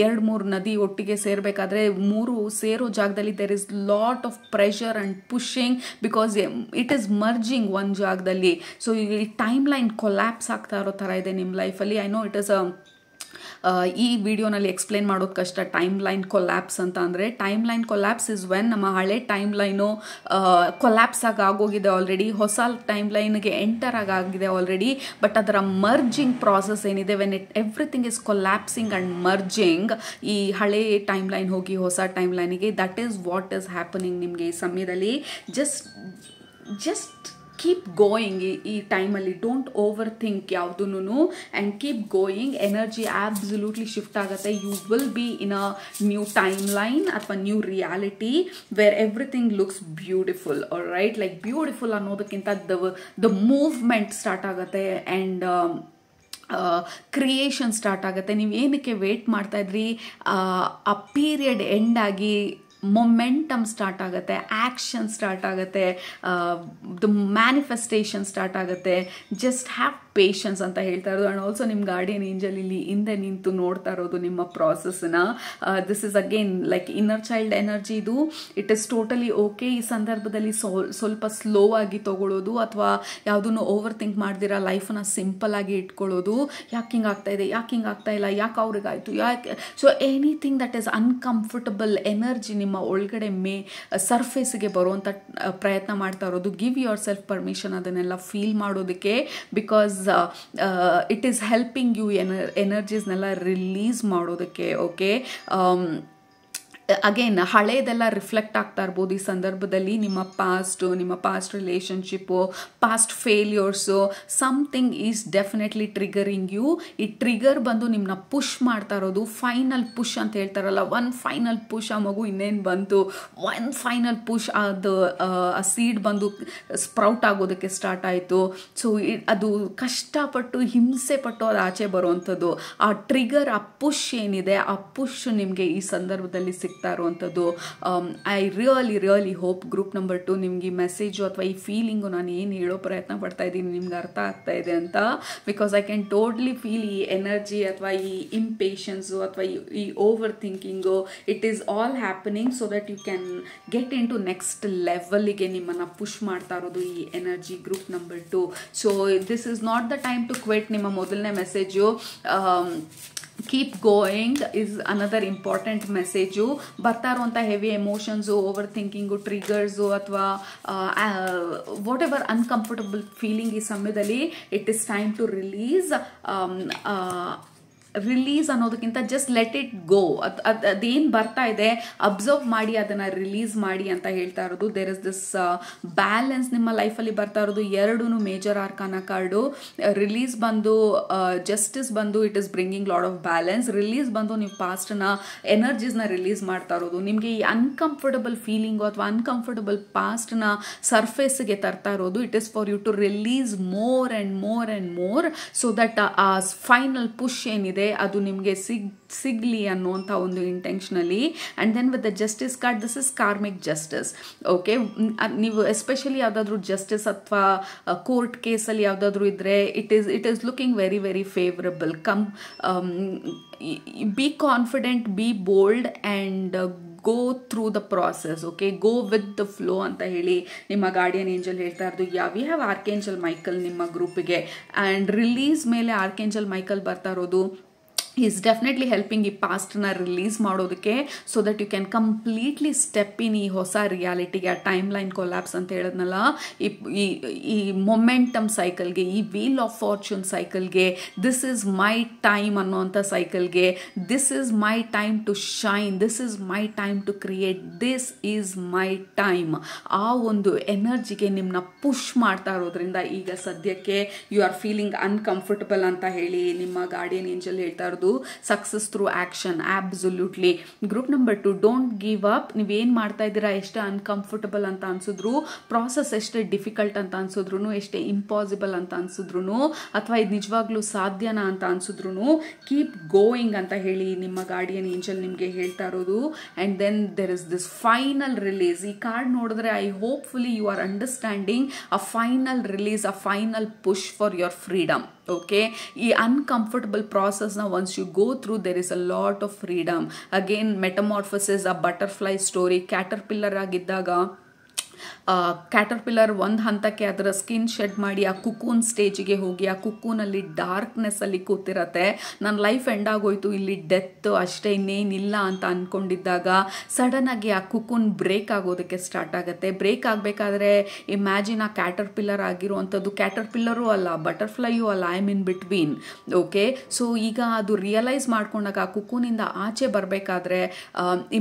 Speaker 1: 2-3 ನದಿ ಒಟ್ಟಿಗೆ ಸೇರಬೇಕಾದ್ರೆ 3 ಸೇರೋ ಜಾಗದಲ್ಲಿ there is lot of pressure and pushing, because it is merging ಒಂದು ಜಾಗದಲ್ಲಿ. ಸೊ ಈ ಟೈಮ್ ಲೈನ್ ಕೊಲ್ಯಾಪ್ಸ್ ಆಗ್ತಾ ಇರೋ ಥರ ಇದೆ ನಿಮ್ಮ ಲೈಫಲ್ಲಿ. ಐ ನೋ ಇಟ್ ಇಸ್ ಈ ವಿಡಿಯೋನಲ್ಲಿ ಎಕ್ಸ್ಪ್ಲೇನ್ ಮಾಡೋದು ಕಷ್ಟ. ಟೈಮ್ ಲೈನ್ ಕೊಲ್ಯಾಪ್ಸ್ ಅಂತ ಅಂದರೆ, time line collapse is when ನಮ್ಮ ಹಳೆ ಟೈಮ್ ಲೈನು ಕೊಲ್ಯಾಪ್ಸ್ ಆಗೋಗಿದೆ ಆಲ್ರೆಡಿ, ಹೊಸ ಟೈಮ್ ಲೈನ್ಗೆ ಎಂಟರ್ ಆಗಿದೆ ಆಲ್ರೆಡಿ. ಬಟ್ ಅದರ ಮರ್ಜಿಂಗ್ ಪ್ರಾಸೆಸ್ ಏನಿದೆ, when everything is collapsing and merging, ಈ ಹಳೆ ಟೈಮ್ ಲೈನ್ ಹೋಗಿ ಹೊಸ ಟೈಮ್ ಲೈನಿಗೆ, that is what is happening ನಿಮಗೆ ಈ ಸಮಯದಲ್ಲಿ. ಜಸ್ಟ್ ಕೀಪ್ ಗೋಯಿಂಗ್ ಈ ಟೈಮಲ್ಲಿ. ಡೋಂಟ್ ಓವರ್ ಥಿಂಕ್ ಯಾವುದೂ and keep going. Energy absolutely shift ಆಗುತ್ತೆ. You will be in a new time line ಅಥವಾ new reality where everything looks beautiful. Right, like beautiful ಅನ್ನೋದಕ್ಕಿಂತ the movement start ಆಗುತ್ತೆ and creation start ಆಗುತ್ತೆ. ನೀವು ಏನಕ್ಕೆ wait ಮಾಡ್ತಾ ಇದ್ರಿ, ಆ ಪೀರಿಯಡ್ ಎಂಡ್ ಆಗಿ ಮೊಮೆಂಟಮ್ ಸ್ಟಾರ್ಟ್ ಆಗುತ್ತೆ, ಆ್ಯಕ್ಷನ್ ಸ್ಟಾರ್ಟ್ ಆಗುತ್ತೆ, ದ ಮ್ಯಾನಿಫೆಸ್ಟೇಷನ್ ಸ್ಟಾರ್ಟ್ ಆಗುತ್ತೆ. ಜಸ್ಟ್ ಹ್ಯಾವ್ ಪೇಷನ್ಸ್ ಅಂತ ಹೇಳ್ತಾ ಇರೋದು. ಆ್ಯಂಡ್ ಆಲ್ಸೋ ನಿಮ್ಮ ಗಾರ್ಡಿಯನ್ ಏಂಜಲ್ ಇಲ್ಲಿ ಹಿಂದೆ ನಿಂತು ನೋಡ್ತಾ ಇರೋದು ನಿಮ್ಮ ಪ್ರಾಸೆಸ್ನ. This is again like inner child energy. ಇದು ಇಟ್ ಇಸ್ ಟೋಟಲಿ ಓಕೆ. ಈ ಸಂದರ್ಭದಲ್ಲಿ ಸ್ವಲ್ಪ ಸ್ಲೋ ಆಗಿ ತಗೊಳ್ಳೋದು, ಅಥವಾ ಯಾವುದನ್ನು ಓವರ್ ಥಿಂಕ್ ಮಾಡ್ದಿರಾ ಲೈಫನ್ನ ಸಿಂಪಲ್ ಆಗಿ ಇಟ್ಕೊಳ್ಳೋದು. ಯಾಕೆ ಹಿಂಗೆ ಆಗ್ತಾ ಇದೆ, ಯಾಕೆ ಹಿಂಗೆ ಆಗ್ತಾ ಇಲ್ಲ, ಯಾಕೆ ಅವ್ರಿಗಾಯ್ತು, ಯಾಕೆ. So anything that is uncomfortable energy ನಿಮ್ಮ ಒಳಗಡೆ ಸರ್ಫೇಸ್ಗೆ ಬರುವಂಥ ಪ್ರಯತ್ನ ಮಾಡ್ತಾ ಇರೋದು. ಗಿವ್ ಯುವರ್ ಸೆಲ್ಫ್ ಪರ್ಮಿಷನ್ ಅದನ್ನೆಲ್ಲ ಫೀಲ್ ಮಾಡೋದಕ್ಕೆ, because it is helping you ಎನರ್ಜೀಸ್ನೆಲ್ಲ ರಿಲೀಸ್ ಮಾಡೋದಕ್ಕೆ. ಓಕೆ, ಅಗೇನ್ ಹಳೇದೆಲ್ಲ ರಿಫ್ಲೆಕ್ಟ್ ಆಗ್ತಾ ಇರ್ಬೋದು ಈ ಸಂದರ್ಭದಲ್ಲಿ. ನಿಮ್ಮ past relationship, past failures, something is definitely triggering you. ಈ ಟ್ರಿಗರ್ ಬಂದು ನಿಮ್ಮನ್ನ ಪುಷ್ ಮಾಡ್ತಾ ಇರೋದು. ಫೈನಲ್ ಪುಷ್ ಅಂತ ಹೇಳ್ತಾರಲ್ಲ, ಒನ್ ಫೈನಲ್ ಪುಷ್. ಆ ಮಗು ಇನ್ನೇನು ಬಂತು, ಒನ್ ಫೈನಲ್ ಪುಷ್. ಆ ಸೀಡ್ ಬಂದು ಸ್ಪ್ರೌಟ್ ಆಗೋದಕ್ಕೆ ಸ್ಟಾರ್ಟ್ ಆಯಿತು. ಸೊ ಅದು ಕಷ್ಟಪಟ್ಟು ಹಿಂಸೆ ಪಟ್ಟು ಅದು ಆಚೆ ಬರುವಂಥದ್ದು. ಆ ಟ್ರಿಗರ್, ಆ ಪುಷ್ ಏನಿದೆ, ಆ ಪುಷ್ ನಿಮಗೆ ಈ ಸಂದರ್ಭದಲ್ಲಿ ಸಿಗ್ತಾ ಇರುವಂಥದ್ದು. I really hope group number 2 ನಿಮ್ಗೆ ಈ ಮೆಸೇಜು ಅಥವಾ ಈ ಫೀಲಿಂಗು ನಾನು ಏನು ಹೇಳೋ ಪ್ರಯತ್ನ ಪಡ್ತಾ ಇದ್ದೀನಿ ನಿಮ್ಗೆ ಅರ್ಥ ಆಗ್ತಾ ಇದೆ ಅಂತ. Because I can totally feel ಈ ಎನರ್ಜಿ ಅಥವಾ ಈ ಇಂಪೇಷನ್ಸು ಅಥವಾ ಈ overthinking, it is all happening so that you can get into next ಲೆವೆಲ್ಗೆ ನಿಮ್ಮನ್ನು ಪುಷ್ ಮಾಡ್ತಾ ಇರೋದು ಈ energy group number 2. So this is not the time to quit. ನಿಮ್ಮ ಮೊದಲನೇ message keep going is another important message. ಬರ್ತಾ ಇರುವಂಥ heavy emotions, overthinking, triggers ಅಥವಾ ವಾಟ್ ಎವರ್ ಅನ್ಕಂಫರ್ಟಬಲ್ ಫೀಲಿಂಗ್ ಈ ಸಮಯದಲ್ಲಿ it is time to release. Release ಅನ್ನೋದಕ್ಕಿಂತ just let it go. ಅದೇನು ಬರ್ತಾ ಇದೆ ಅಬ್ಸರ್ವ್ ಮಾಡಿ ಅದನ್ನು ರಿಲೀಸ್ ಮಾಡಿ ಅಂತ ಹೇಳ್ತಾ ಇರೋದು. ದೇರ್ ಇಸ್ ದಿಸ್ ಬ್ಯಾಲೆನ್ಸ್ ನಿಮ್ಮ ಲೈಫಲ್ಲಿ ಬರ್ತಾ ಇರೋದು. ಎರಡೂ ಮೇಜರ್ ಆರ್ಕಾನ ಕಾರ್ಡು. ರಿಲೀಸ್ ಬಂದು ಜಸ್ಟಿಸ್ ಬಂದು it is bringing lot of balance. Release ಬಂದು ನೀವು ಪಾಸ್ಟ್ನ ಎನರ್ಜೀಸ್ನ ರಿಲೀಸ್ ಮಾಡ್ತಾ ಇರೋದು. ನಿಮಗೆ ಈ ಅನ್ಕಂಫರ್ಟಬಲ್ ಫೀಲಿಂಗು ಅಥವಾ ಅನ್ಕಂಫರ್ಟಬಲ್ ಪಾಸ್ಟ್ನ ಸರ್ಫೇಸ್ಗೆ ತರ್ತಾ ಇರೋದು. It is for you to release more and more and more so that ಆ ಫೈನಲ್ ಪುಷ್ ಏನಿದೆ ಅದು ನಿಮಗೆ ಸಿಗಲಿ ಅನ್ನುವಂಥ ಒಂದು ಇಂಟೆನ್ಷನಲ್ಲಿ. And then with the justice card, this is karmic justice. Okay, ನೀವು ಎಸ್ಪೆಷಲಿ ಯಾವುದಾದ್ರೂ ಜಸ್ಟಿಸ್ ಅಥವಾ ಕೋರ್ಟ್ ಕೇಸಲ್ಲಿ ಯಾವುದಾದ್ರೂ ಇದ್ದರೆ it is looking very very favourable. be confident, be bold and go through the process. Okay, go with the flow ಅಂತ ಹೇಳಿ ನಿಮ್ಮ guardian angel ಹೇಳ್ತಾ ಇರೋದು. ವಿ ಹ್ಯಾವ್ ಆರ್ಕೇಂಜಲ್ ಮೈಕಲ್ ನಿಮ್ಮ ಗ್ರೂಪಿಗೆ. ಆ್ಯಂಡ್ ರಿಲೀಸ್ ಮೇಲೆ ಆರ್ಕೇಂಜಲ್ ಮೈಕಲ್ ಬರ್ತಾ ಇರೋದು ಈಸ್ ಡೆಫಿನೆಟ್ಲಿ ಹೆಲ್ಪಿಂಗ್ ಈ ಪಾಸ್ಟ್ನ ರಿಲೀಸ್ ಮಾಡೋದಕ್ಕೆ so that you can completely step in ಈ ಹೊಸ ರಿಯಾಲಿಟಿಗೆ. ಆ ಟೈಮ್ ಲೈನ್ ಕೊಲ್ಯಾಪ್ಸ್ ಅಂತ ಹೇಳಿದ್ನಲ್ಲ, ಈ ಮೊಮೆಂಟಮ್ ಸೈಕಲ್ಗೆ, ಈ ವೀಲ್ ಆಫ್ ಫಾರ್ಚೂನ್ ಸೈಕಲ್ಗೆ, ದಿಸ್ ಈಸ್ ಮೈ ಟೈಮ್ ಅನ್ನೋವಂಥ ಸೈಕಲ್ಗೆ, this is my time to shine, this is my time to create, this is my time, ಆ ಒಂದು ಎನರ್ಜಿಗೆ ನಿಮ್ಮನ್ನ ಪುಷ್ ಮಾಡ್ತಾ ಇರೋದ್ರಿಂದ ಈಗ ಸದ್ಯಕ್ಕೆ ಯು ಆರ್ ಫೀಲಿಂಗ್ ಅನ್ಕಂಫರ್ಟಬಲ್ ಅಂತ ಹೇಳಿ ನಿಮ್ಮ ಗಾರ್ಡಿಯನ್ ಏಂಜಲ್ ಹೇಳ್ತಾ ಇರೋದು. Success through action, absolutely. Group number 2, don't give up. ನೀವೇನು ಮಾಡ್ತಾ ಇದ್ದೀರಾ, ಎಷ್ಟೇ ಅನ್ಕಂಫರ್ಟಬಲ್ ಅಂತ ಅನ್ಸಿದ್ರು, ಪ್ರಾಸೆಸ್ ಎಷ್ಟೇ ಡಿಫಿಕಲ್ಟ್ ಅಂತ ಅನ್ಸಿದ್ರು, ಎಷ್ಟೇ ಇಂಪಾಸಿಬಲ್ ಅಂತ ಅನ್ಸಿದ್ರು, ಅಥವಾ ಇದು ನಿಜವಾಗ್ಲೂ ಸಾಧ್ಯನಾ ಅಂತ ಅನ್ಸಿದ್ರು, ಕೀಪ್ ಗೋಯಿಂಗ್ ಅಂತ ಹೇಳಿ ನಿಮ್ಮ ಗಾರ್ಡಿಯನ್ ಏಂಜಲ್ ನಿಮಗೆ ಹೇಳ್ತಾ ಇರೋದು. And then there is this final release. ಈ ಕಾರ್ಡ್ ನೋಡಿದ್ರೆ I hopefully you are understanding a final release, a final push for your freedom. Okay, ಈ ಅನ್ಕಂಫರ್ಟಬಲ್ ಪ್ರಾಸೆಸ್ನ once you go through there is a lot of freedom. Again metamorphosis, a butterfly story. Caterpillar ಆಗಿದ್ದಾಗ caterpillar ಒಂದು ಹಂತಕ್ಕೆ ಅದರ skin shed ಮಾಡಿ ಆ cocoon ಸ್ಟೇಜಿಗೆ ಹೋಗಿ ಆ ಕುಕೂನಲ್ಲಿ ಡಾರ್ಕ್ನೆಸ್ಸಲ್ಲಿ ಕೂತಿರತ್ತೆ. ನನ್ನ ಲೈಫ್ ಎಂಡ್ ಆಗೋಯ್ತು, ಇಲ್ಲಿ ಡೆತ್ ಅಷ್ಟೇ, ಇನ್ನೇನಿಲ್ಲ ಅಂತ ಅಂದ್ಕೊಂಡಿದ್ದಾಗ ಸಡನ್ನಾಗಿ ಆ ಕುಕೂನ್ ಬ್ರೇಕ್ ಆಗೋದಕ್ಕೆ ಸ್ಟಾರ್ಟ್ ಆಗುತ್ತೆ. ಬ್ರೇಕ್ ಆಗಬೇಕಾದ್ರೆ ಇಮ್ಯಾಜಿನ್ ಆ ಕ್ಯಾಟರ್ಪಿಲ್ಲರ್ ಆಗಿರುವಂಥದ್ದು ಕ್ಯಾಟರ್ಪಿಲ್ಲರೂ ಅಲ್ಲ, ಬಟರ್ಫ್ಲೈಯೂ ಅಲ್ಲ, I mean between. Okay, so ಈಗ ಅದು ರಿಯಲೈಸ್ ಮಾಡ್ಕೊಂಡಾಗ ಆ ಕುಕೂನಿಂದ ಆಚೆ ಬರಬೇಕಾದ್ರೆ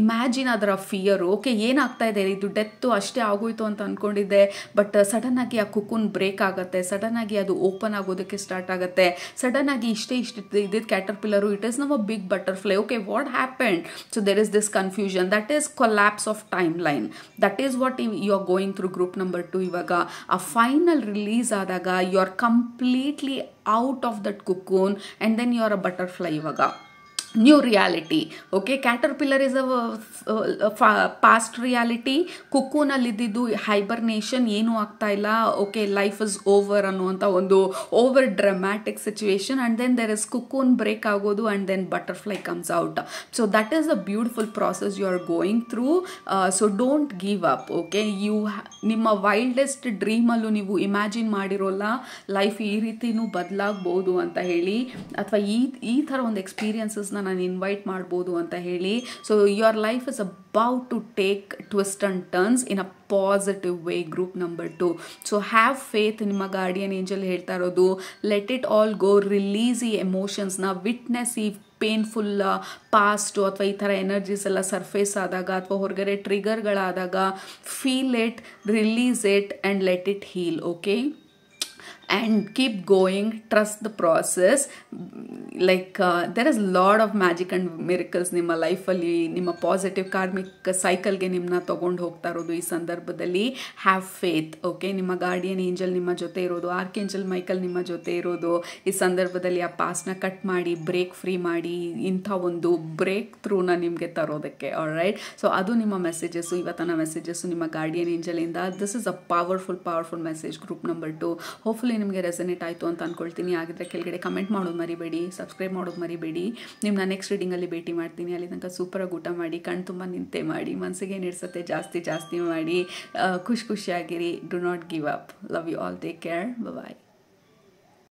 Speaker 1: ಇಮ್ಯಾಜಿನ್ ಅದರ ಫಿಯರು. ಓಕೆ, ಏನಾಗ್ತಾ ಇದೆ, ಇದು ಡೆತ್ತು ಅಷ್ಟೇ ಆಗೋಯ್ತು ಅಂತ ಅಂದ್ಕೊಂಡಿದ್ದೆ, ಬಟ್ ಸಡನ್ ಆಗಿ ಆ ಕುಕೂನ್ ಬ್ರೇಕ್ ಆಗುತ್ತೆ, ಸಡನ್ ಆಗಿ ಅದು ಓಪನ್ ಆಗೋದಕ್ಕೆ ಸ್ಟಾರ್ಟ್ ಆಗುತ್ತೆ. ಸಡನ್ ಆಗಿ ಇಷ್ಟೇ ಇದ್ದಿದ್ದು caterpillar, it is now a big butterfly. Okay, what happened? So there is this confusion. That is collapse of time line. That is what you are going through group number 2. ಇವಾಗ ಆ final release ಆದಾಗ you are completely out of that cocoon and then you are a butterfly. ಇವಾಗ new reality. Okay, caterpillar is a past reality. ಕುಕ್ಕೂನಲ್ಲಿದ್ದು hibernation, ಏನೂ ಆಗ್ತಾ ಇಲ್ಲ, okay life is over ಅನ್ನುವಂಥ ಒಂದು over dramatic situation. And then there is cocoon break ಆಗೋದು and then butterfly comes out. So that is a beautiful process you are going through. So don't give up. Okay, ನಿಮ್ಮ wildest ಡ್ರೀಮಲ್ಲೂ ನೀವು imagine ಮಾಡಿರೋಲ್ಲ life ಈ ರೀತಿನೂ ಬದಲಾಗ್ಬೋದು ಅಂತ ಹೇಳಿ, ಅಥವಾ ಈ ಥರ ಒಂದು ಎಕ್ಸ್ಪೀರಿಯನ್ಸಸ್ನ ನಾನು ಇನ್ವೈಟ್ ಮಾಡ್ಬೋದು ಅಂತ ಹೇಳಿ. So your life is about to take twist and turns in a positive way. Group number 2. So have faith. ನಿಮ್ಮ ಗಾರ್ಡಿಯನ್ ಏಂಜಲ್ ಹೇಳ್ತಾ ಇರೋದು let it all go. Release ಈ ಎಮೋಷನ್ಸ್ನ, ವಿಟ್ನೆಸ್ ಈ ಪೇನ್ಫುಲ್ ಪಾಸ್ಟು ಅಥವಾ ಈ ಥರ ಎನರ್ಜೀಸ್ ಎಲ್ಲ ಸರ್ಫೇಸ್ ಆದಾಗ ಅಥವಾ ಹೊರಗಡೆ ಟ್ರಿಗರ್ಗಳಾದಾಗ feel it, release it and let it heal. Okay, and keep going, trust the process. Like there is lot of magic and miracles ನಿಮ್ಮ ಲೈಫಲ್ಲಿ. ನಿಮ್ಮ ಪಾಸಿಟಿವ್ ಕಾರ್ಮಿಕ್ ಸೈಕಲ್ಗೆ ನಿಮ್ಮನ್ನ ತೊಗೊಂಡು ಹೋಗ್ತಾ ಇರೋದು ಈ ಸಂದರ್ಭದಲ್ಲಿ. Have faith. ಓಕೆ, ನಿಮ್ಮ ಗಾರ್ಡಿಯನ್ ಏಂಜಲ್ ನಿಮ್ಮ ಜೊತೆ ಇರೋದು, ಆರ್ಕೇಂಜಲ್ ಮೈಕಲ್ ನಿಮ್ಮ ಜೊತೆ ಇರೋದು ಈ ಸಂದರ್ಭದಲ್ಲಿ. ಆ ಪಾಸ್ನ ಕಟ್ ಮಾಡಿ ಬ್ರೇಕ್ ಫ್ರೀ ಮಾಡಿ ಇಂಥ ಒಂದು ಬ್ರೇಕ್ ಥ್ರೂನ ನಿಮಗೆ ತರೋದಕ್ಕೆ. ಆಲ್ರೈಟ್, ಸೊ ಅದು ನಿಮ್ಮ ಮೆಸೇಜಸ್ಸು, ಇವತ್ತಿನ ಮೆಸೇಜಸ್ಸು ನಿಮ್ಮ ಗಾರ್ಡಿಯನ್ ಏಂಜಲಿಂದ. This is a powerful message group number 2. Hopefully ನಿಮಗೆ ರೆಸನೇಟ್ ಆಯಿತು ಅಂತ ಅಂದ್ಕೊಳ್ತೀನಿ. ಆಗಿದ್ರೆ ಕೆಳಗಡೆ ಕಮೆಂಟ್ ಮಾಡೋದು ಮರಿಬೇಡಿ, ಸಬ್ಸ್ಕ್ರೈಬ್ ಮಾಡೋದು ಮರಿಬೇಡಿ. ನಿಮ್ಮನ್ನ ನೆಕ್ಸ್ಟ್ ರೀಡಿಂಗಲ್ಲಿ ಭೇಟಿ ಮಾಡ್ತೀನಿ. ಅಲ್ಲಿ ತನಕ ಸೂಪರಾಗಿ ಊಟ ಮಾಡಿ, ಕಣ್ಣು ತುಂಬ ನಿಂತೆ ಮಾಡಿ, ಮನಸ್ಸಿಗೆ ನಿಡ್ಸತ್ತೆ ಜಾಸ್ತಿ ಮಾಡಿ, ಖುಷಿಯಾಗಿರಿ. Do not give up. Love you all. Take care. Bye.